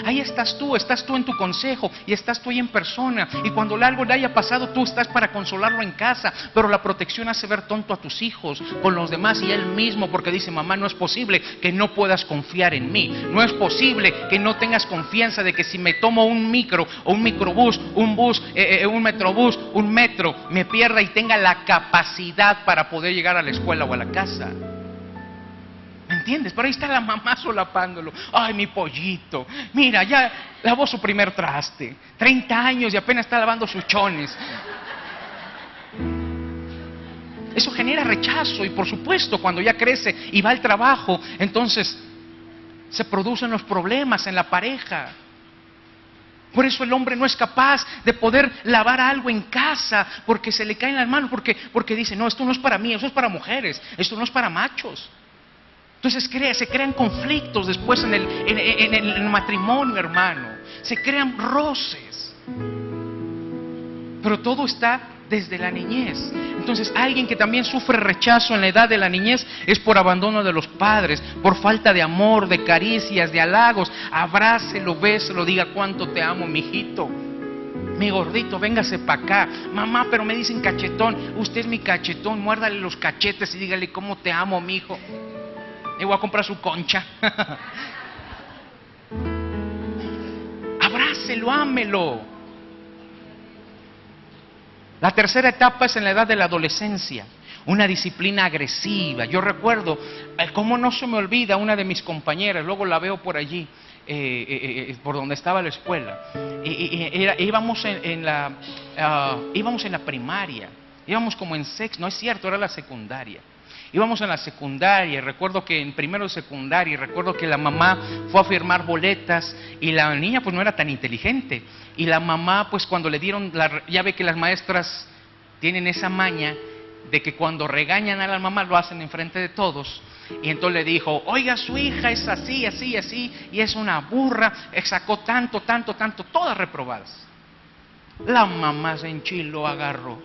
Ahí estás tú en tu consejo y estás tú ahí en persona, y cuando algo le haya pasado tú estás para consolarlo en casa. Pero la protección hace ver tonto a tus hijos con los demás y él mismo, porque dice: mamá, no es posible que no puedas confiar en mí, no es posible que no tengas confianza de que si me tomo un micro o un microbús, un bus, un metrobús, un metro, me pierda y tenga la capacidad para poder llegar a la escuela o a la casa. ¿Me entiendes? Pero ahí está la mamá solapándolo. Ay, mi pollito, mira, ya lavó su primer traste, 30 años y apenas está lavando sus chones. Eso genera rechazo, y por supuesto cuando ya crece y va al trabajo, entonces se producen los problemas en la pareja. Por eso el hombre no es capaz de poder lavar algo en casa, porque se le caen las manos, porque dice, no, esto no es para mí, eso es para mujeres, esto no es para machos. Entonces se crean conflictos después en el matrimonio, hermano. Se crean roces. Pero todo está desde la niñez. Entonces alguien que también sufre rechazo en la edad de la niñez es por abandono de los padres, por falta de amor, de caricias, de halagos. Abrácelo, béselo, diga cuánto te amo, mijito. Mi gordito, véngase para acá. Mamá, pero me dicen cachetón. Usted es mi cachetón, muérdale los cachetes y dígale cómo te amo, mijo. Y voy a comprar su concha. Abrácelo, ámelo. La tercera etapa es en la edad de la adolescencia, una disciplina agresiva. Yo recuerdo, cómo no se me olvida, una de mis compañeras, luego la veo por allí, por donde estaba la escuela. Íbamos en la primaria, íbamos como en sexto, no es cierto, era la secundaria. Íbamos en la secundaria, recuerdo que en primero de secundaria, recuerdo que la mamá fue a firmar boletas y la niña pues no era tan inteligente. Y la mamá pues cuando le dieron, ya ve que las maestras tienen esa maña de que cuando regañan a la mamá lo hacen enfrente de todos. Y entonces le dijo, oiga, su hija es así, así, así, y es una burra, sacó tanto, todas reprobadas. La mamá se enchiló, agarró.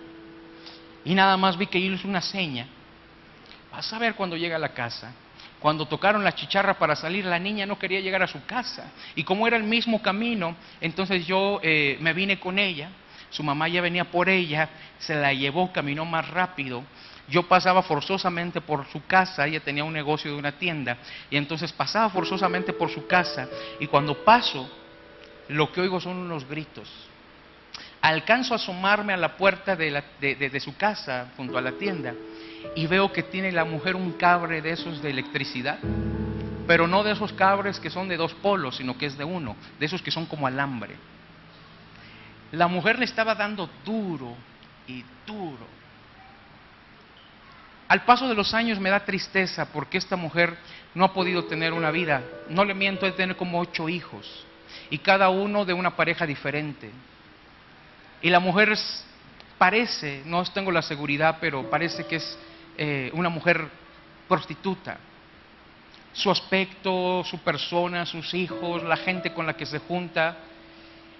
Y nada más vi que hizo una seña. Vas a ver cuando llega a la casa. Cuando tocaron la chicharra para salir, la niña no quería llegar a su casa. Y como era el mismo camino, entonces yo me vine con ella. Su mamá ya venía por ella, se la llevó, caminó más rápido. Yo pasaba forzosamente por su casa, ella tenía un negocio de una tienda. Y entonces pasaba forzosamente por su casa. Y cuando paso, lo que oigo son unos gritos. Alcanzo a asomarme a la puerta de su casa, junto a la tienda. Y veo que tiene la mujer un cable de esos de electricidad, pero no de esos cabres que son de 2 polos, sino que es de uno, de esos que son como alambre. La mujer le estaba dando duro y duro. Al paso de los años me da tristeza porque esta mujer no ha podido tener una vida, no le miento, de tener como 8 hijos, y cada uno de una pareja diferente. Y la mujer parece, no tengo la seguridad, pero parece que es una mujer prostituta. Su aspecto, su persona, sus hijos, la gente con la que se junta.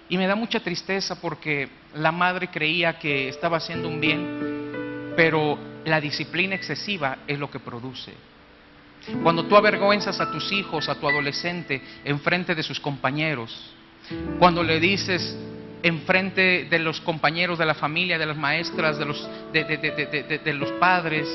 Y me da mucha tristeza porque la madre creía que estaba haciendo un bien, pero la disciplina excesiva es lo que produce. Cuando tú avergüenzas a tus hijos, a tu adolescente, enfrente de sus compañeros, cuando le dices enfrente de los compañeros de la familia, de las maestras, de los padres,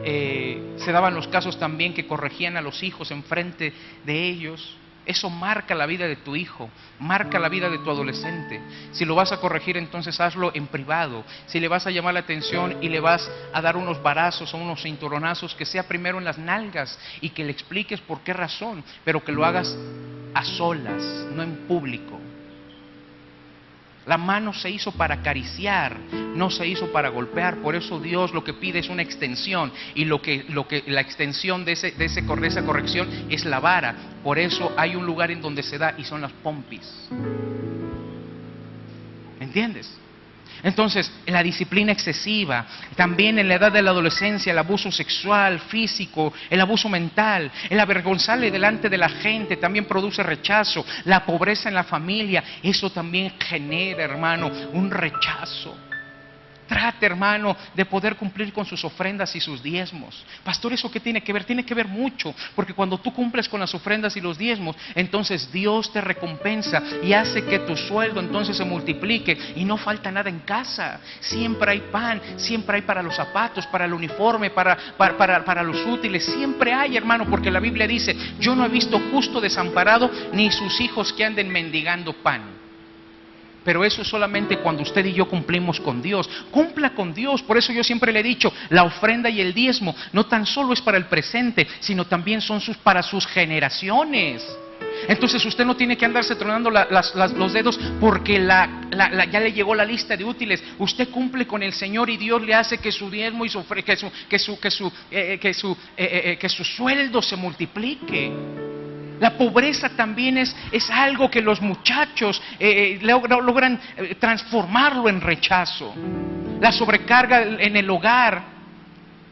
se daban los casos también que corregían a los hijos enfrente de ellos. Eso marca la vida de tu hijo, marca la vida de tu adolescente. Si lo vas a corregir, entonces hazlo en privado. Si le vas a llamar la atención y le vas a dar unos varazos o unos cinturonazos, que sea primero en las nalgas y que le expliques por qué razón, pero que lo hagas a solas, no en público. La mano se hizo para acariciar, no se hizo para golpear. Por eso Dios lo que pide es una extensión, y la extensión de esa corrección es la vara. Por eso hay un lugar en donde se da y son las pompis. ¿Me entiendes? Entonces, la disciplina excesiva, también en la edad de la adolescencia, el abuso sexual, físico, el abuso mental, el avergonzarle delante de la gente también produce rechazo. La pobreza en la familia, eso también genera, hermano, un rechazo. Trate, hermano, de poder cumplir con sus ofrendas y sus diezmos. Pastor, ¿eso qué tiene que ver? Tiene que ver mucho, porque cuando tú cumples con las ofrendas y los diezmos, entonces Dios te recompensa y hace que tu sueldo entonces se multiplique y no falta nada en casa. Siempre hay pan, siempre hay para los zapatos, para el uniforme, para los útiles. Siempre hay, hermano, porque la Biblia dice, yo no he visto justo desamparado ni sus hijos que anden mendigando pan. Pero eso es solamente cuando usted y yo cumplimos con Dios. Cumpla con Dios. Por eso yo siempre le he dicho, la ofrenda y el diezmo no tan solo es para el presente, sino también son para sus generaciones. Entonces usted no tiene que andarse tronando los dedos porque ya le llegó la lista de útiles. Usted cumple con el Señor y Dios le hace que su diezmo y que su sueldo se multiplique. La pobreza también es algo que los muchachos logran transformarlo en rechazo. La sobrecarga en el hogar,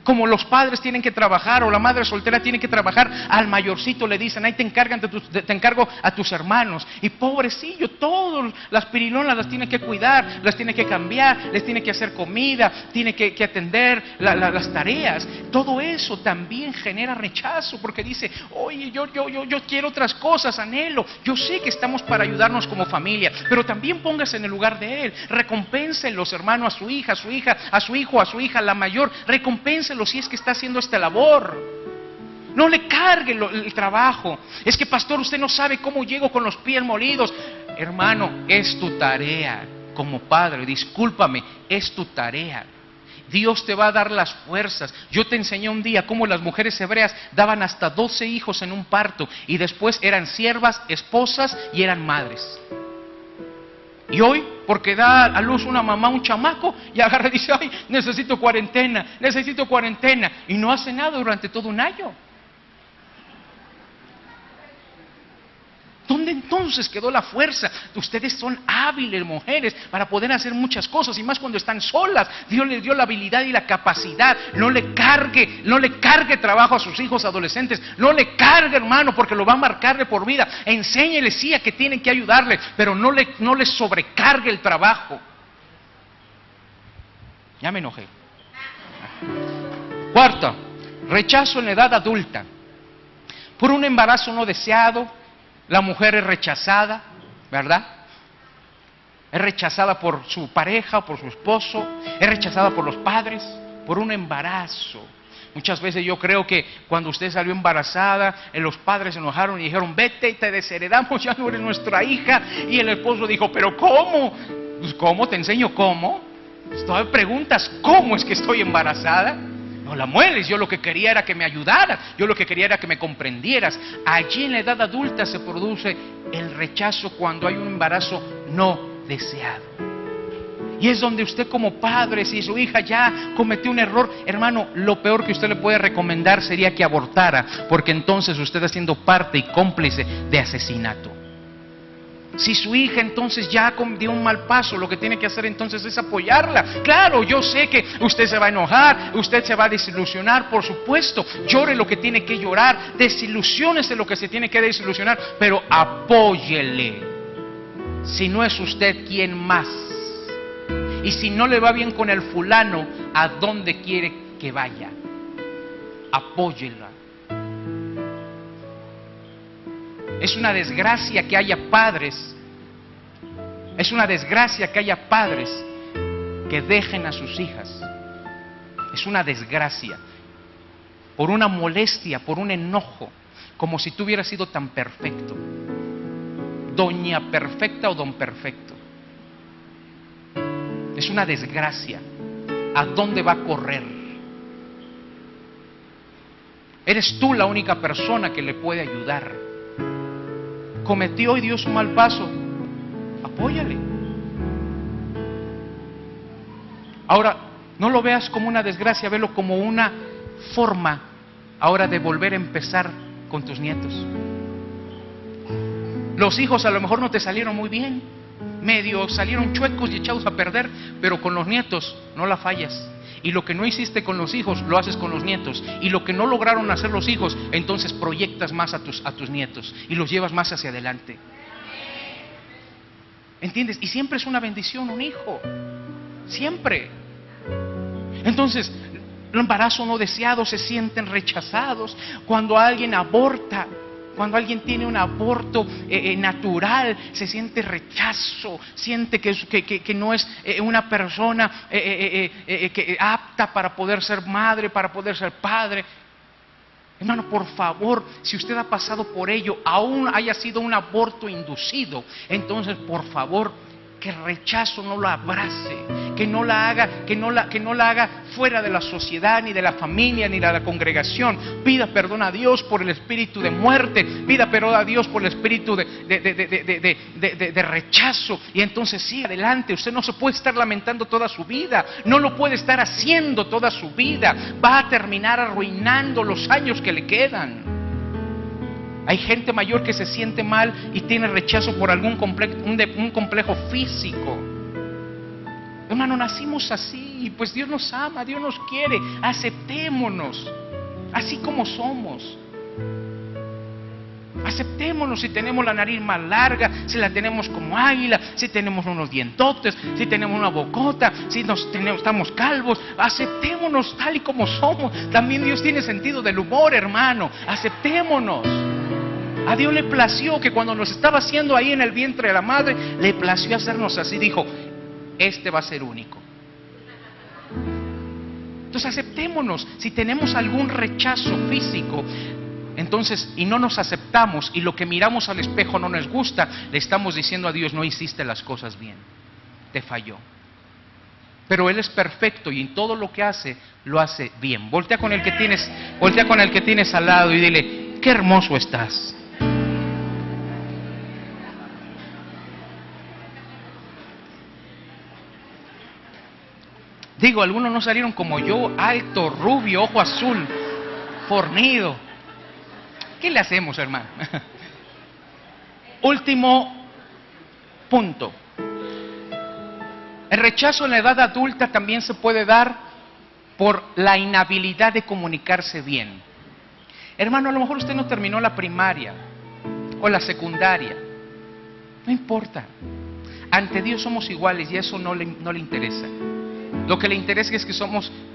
como los padres tienen que trabajar o la madre soltera tiene que trabajar, al mayorcito le dicen, ahí te encargo a tus hermanos. Y pobrecillo, todas las pirilonas las tiene que cuidar, las tiene que cambiar, les tiene que hacer comida, tiene que atender las tareas. Todo eso también genera rechazo, porque dice, oye, yo quiero otras cosas, anhelo. Yo sé que estamos para ayudarnos como familia, pero también póngase en el lugar de él. Recompénselos, hermano, a su hija, a su hijo, a su hija, la mayor. Recompénselos si es que está haciendo esta labor. No le cargue el trabajo. Es que, pastor, usted no sabe cómo llego con los pies molidos. Hermano, es tu tarea como padre. Discúlpame, es tu tarea. Dios te va a dar las fuerzas. Yo te enseñé un día cómo las mujeres hebreas daban hasta 12 hijos en un parto y después eran siervas, esposas y eran madres. Y hoy, porque da a luz una mamá, un chamaco, y agarra y dice, ay, necesito cuarentena, y no hace nada durante todo un año. ¿Dónde entonces quedó la fuerza? Ustedes son hábiles, mujeres, para poder hacer muchas cosas, y más cuando están solas. Dios les dio la habilidad y la capacidad. No le cargue trabajo a sus hijos adolescentes. No le cargue, hermano, porque lo va a marcar de por vida. Enséñeles, sí, a que tienen que ayudarle, pero no le sobrecargue el trabajo. Ya me enojé. Cuarto, rechazo en la edad adulta. Por un embarazo no deseado, la mujer es rechazada, ¿verdad? Es rechazada por su pareja, por su esposo, es rechazada por los padres, por un embarazo. Muchas veces yo creo que cuando usted salió embarazada, los padres se enojaron y dijeron, vete y te desheredamos, ya no eres nuestra hija. Y el esposo dijo, pero ¿cómo? Pues, ¿cómo? ¿Te enseño cómo? Todavía preguntas, ¿cómo es que estoy embarazada? No la mueles, yo lo que quería era que me ayudaras, yo lo que quería era que me comprendieras. Allí en la edad adulta se produce el rechazo cuando hay un embarazo no deseado. Y es donde usted como padre, si su hija ya cometió un error, hermano, lo peor que usted le puede recomendar sería que abortara, porque entonces usted está siendo parte y cómplice de asesinato. Si su hija entonces ya dio un mal paso, lo que tiene que hacer entonces es apoyarla. Claro, yo sé que usted se va a enojar, usted se va a desilusionar, por supuesto. Llore lo que tiene que llorar, desilusiónese lo que se tiene que desilusionar, pero apóyele. Si no es usted, ¿quién más? Y si no le va bien con el fulano, ¿a dónde quiere que vaya? Apóyela. Es una desgracia que haya padres, que dejen a sus hijas. Es una desgracia, por una molestia, por un enojo, como si tú hubieras sido tan perfecto, doña perfecta o don perfecto. Es una desgracia. ¿A dónde va a correr? Eres tú la única persona que le puede ayudar. Cometió y dio su mal paso, apóyale. Ahora, no lo veas como una desgracia, velo como una forma ahora de volver a empezar con tus nietos. Los hijos a lo mejor no te salieron muy bien, medio salieron chuecos y echados a perder, pero con los nietos no la fallas. Y lo que no hiciste con los hijos, lo haces con los nietos. Y lo que no lograron hacer los hijos, entonces proyectas más a tus nietos y los llevas más hacia adelante. ¿Entiendes? Y siempre es una bendición un hijo. Siempre. Entonces, el embarazo no deseado, se sienten rechazados. Cuando alguien aborta, cuando alguien tiene un aborto natural, se siente rechazo, siente que no es una persona apta para poder ser madre, para poder ser padre. Hermano, por favor, si usted ha pasado por ello, aún haya sido un aborto inducido, entonces por favor, que el rechazo no lo abrace, que no la haga fuera de la sociedad, ni de la familia, ni de la congregación. Pida perdón a Dios por el espíritu de muerte, pida perdón a Dios por el espíritu de rechazo, y entonces siga adelante. Usted no se puede estar lamentando toda su vida, no lo puede estar haciendo toda su vida, va a terminar arruinando los años que le quedan. Hay gente mayor que se siente mal y tiene rechazo por algún un complejo físico. Hermano, nacimos así y pues Dios nos ama, Dios nos quiere. Aceptémonos así como somos. Aceptémonos si tenemos la nariz más larga, si la tenemos como águila, si tenemos unos dientotes, si tenemos una bocota, si estamos calvos. Aceptémonos tal y como somos. También Dios tiene sentido del humor, hermano. Aceptémonos. A Dios le plació que cuando nos estaba haciendo ahí en el vientre de la madre, le plació hacernos así. Dijo, este va a ser único. Entonces aceptémonos. Si tenemos algún rechazo físico, entonces, y no nos aceptamos, y lo que miramos al espejo no nos gusta, le estamos diciendo a Dios, no hiciste las cosas bien, te falló. Pero Él es perfecto y en todo lo que hace, lo hace bien. Voltea con el que tienes al lado y dile, qué hermoso estás. Digo, algunos no salieron como yo, alto, rubio, ojo azul, fornido. ¿Qué le hacemos, hermano? Último punto. El rechazo en la edad adulta también se puede dar por la inhabilidad de comunicarse bien. Hermano, a lo mejor usted no terminó la primaria o la secundaria. No importa. Ante Dios somos iguales y eso no le interesa. Lo que le interesa es que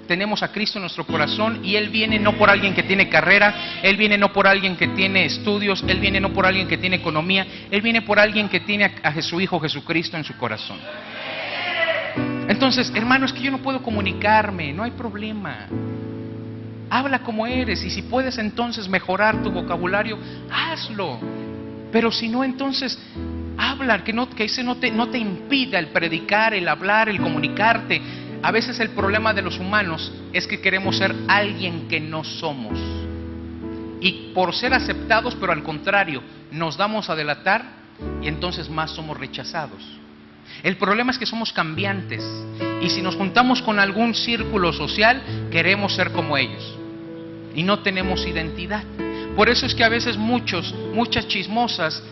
tenemos a Cristo en nuestro corazón y Él viene no por alguien que tiene carrera, Él viene no por alguien que tiene estudios, Él viene no por alguien que tiene economía, Él viene por alguien que tiene a su Hijo Jesucristo en su corazón. Entonces, hermano, es que yo no puedo comunicarme, no hay problema. Habla como eres y si puedes entonces mejorar tu vocabulario, hazlo. Pero si no, entonces habla, que ese no te impida el predicar, el hablar, el comunicarte. A veces el problema de los humanos es que queremos ser alguien que no somos. Y por ser aceptados, pero al contrario, nos damos a delatar y entonces más somos rechazados. El problema es que somos cambiantes y si nos juntamos con algún círculo social, queremos ser como ellos y no tenemos identidad. Por eso es que a veces muchas chismosas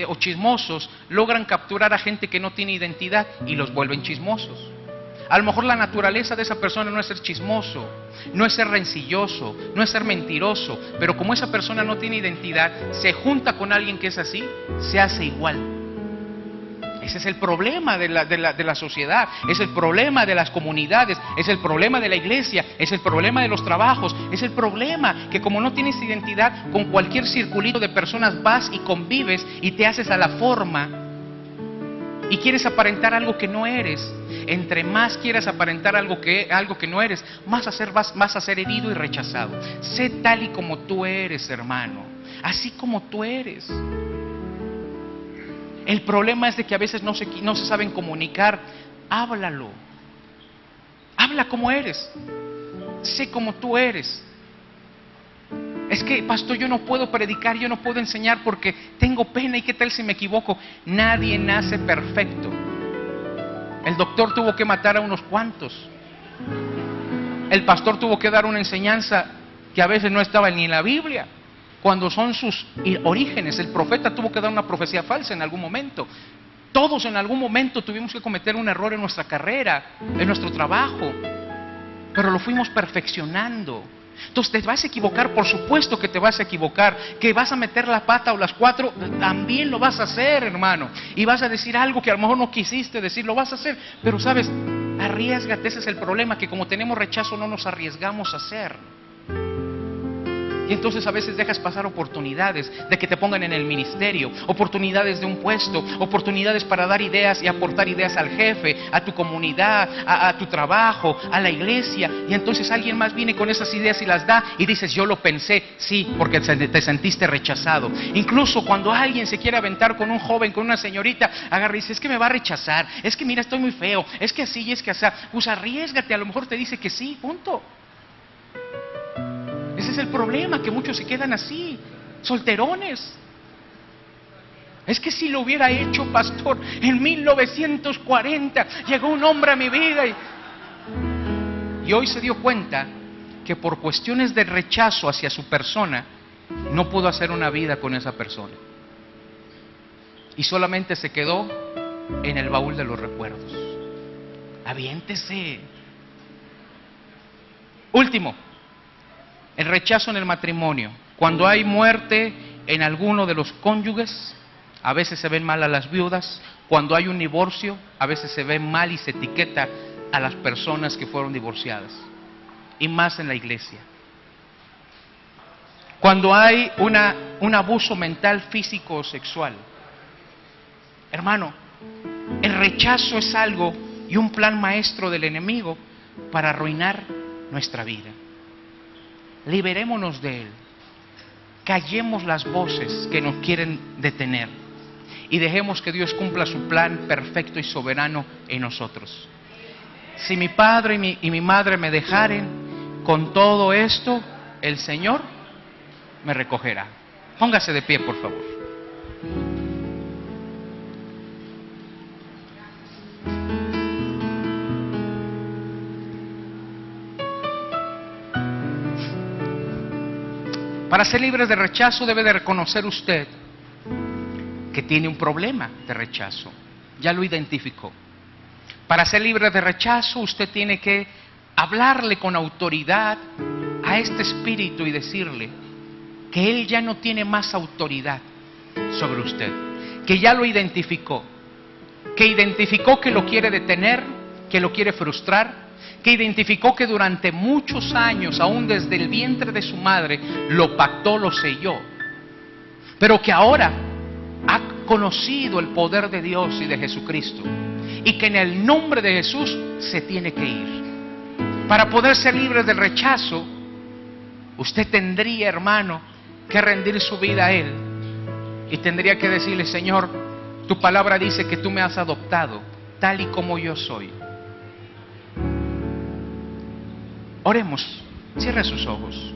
o chismosos logran capturar a gente que no tiene identidad y los vuelven chismosos. A lo mejor la naturaleza de esa persona no es ser chismoso, no es ser rencilloso, no es ser mentiroso, pero como esa persona no tiene identidad, se junta con alguien que es así, se hace igual. Ese es el problema de la sociedad, es el problema de las comunidades, es el problema de la iglesia, es el problema de los trabajos, es el problema que como no tienes identidad, con cualquier circulito de personas vas y convives y te haces a la forma y quieres aparentar algo que no eres. Entre más quieras aparentar algo que no eres, vas a ser herido y rechazado. Sé tal y como tú eres, hermano, así como tú eres. El problema es de que a veces no se saben comunicar. Háblalo. Habla como eres. Sé como tú eres. Es que, pastor, yo no puedo predicar, yo no puedo enseñar porque tengo pena y qué tal si me equivoco. Nadie nace perfecto. El doctor tuvo que matar a unos cuantos. El pastor tuvo que dar una enseñanza que a veces no estaba ni en la Biblia. Cuando son sus orígenes, el profeta tuvo que dar una profecía falsa en algún momento. Todos en algún momento tuvimos que cometer un error en nuestra carrera, en nuestro trabajo, pero lo fuimos perfeccionando. Entonces, ¿te vas a equivocar? Por supuesto que te vas a equivocar. ¿Que vas a meter la pata o las cuatro? También lo vas a hacer, hermano. Y vas a decir algo que a lo mejor no quisiste decir, lo vas a hacer. Pero, ¿sabes? Arriésgate, ese es el problema, que como tenemos rechazo no nos arriesgamos a hacer. Y entonces a veces dejas pasar oportunidades de que te pongan en el ministerio, oportunidades de un puesto, oportunidades para dar ideas y aportar ideas al jefe, a tu comunidad, a tu trabajo, a la iglesia. Y entonces alguien más viene con esas ideas y las da y dices, yo lo pensé, sí, porque te sentiste rechazado. Incluso cuando alguien se quiere aventar con un joven, con una señorita, agarra y dice, es que me va a rechazar, es que mira, estoy muy feo, es que así y es que así. Pues arriésgate, a lo mejor te dice que sí, punto. Ese es el problema, que muchos se quedan así, solterones. Es que si lo hubiera hecho, pastor, en 1940 llegó un hombre a mi vida y hoy se dio cuenta que por cuestiones de rechazo hacia su persona, no pudo hacer una vida con esa persona. Y solamente se quedó en el baúl de los recuerdos. Aviéntese. Último, el rechazo en el matrimonio. Cuando hay muerte en alguno de los cónyuges, a veces se ven mal a las viudas. Cuando hay un divorcio, a veces se ve mal y se etiqueta a las personas que fueron divorciadas. Y más en la iglesia. Cuando hay un abuso mental, físico o sexual. Hermano, el rechazo es algo y un plan maestro del enemigo para arruinar nuestra vida. Liberémonos de él. Callemos las voces que nos quieren detener y dejemos que Dios cumpla su plan perfecto y soberano en nosotros. Si mi padre y mi madre me dejaren, con todo esto, el Señor me recogerá. Póngase de pie, por favor. Para ser libres de rechazo debe de reconocer usted que tiene un problema de rechazo. Ya lo identificó. Para ser libre de rechazo usted tiene que hablarle con autoridad a este espíritu y decirle que él ya no tiene más autoridad sobre usted, que ya lo identificó, que lo quiere detener, que lo quiere frustrar, que identificó que durante muchos años, aún desde el vientre de su madre, lo pactó, lo selló, pero que ahora ha conocido el poder de Dios y de Jesucristo, y que en el nombre de Jesús se tiene que ir. Para poder ser libre del rechazo, usted tendría, hermano, que rendir su vida a Él, y tendría que decirle: Señor, tu palabra dice que tú me has adoptado tal y como yo soy. Oremos, cierre sus ojos.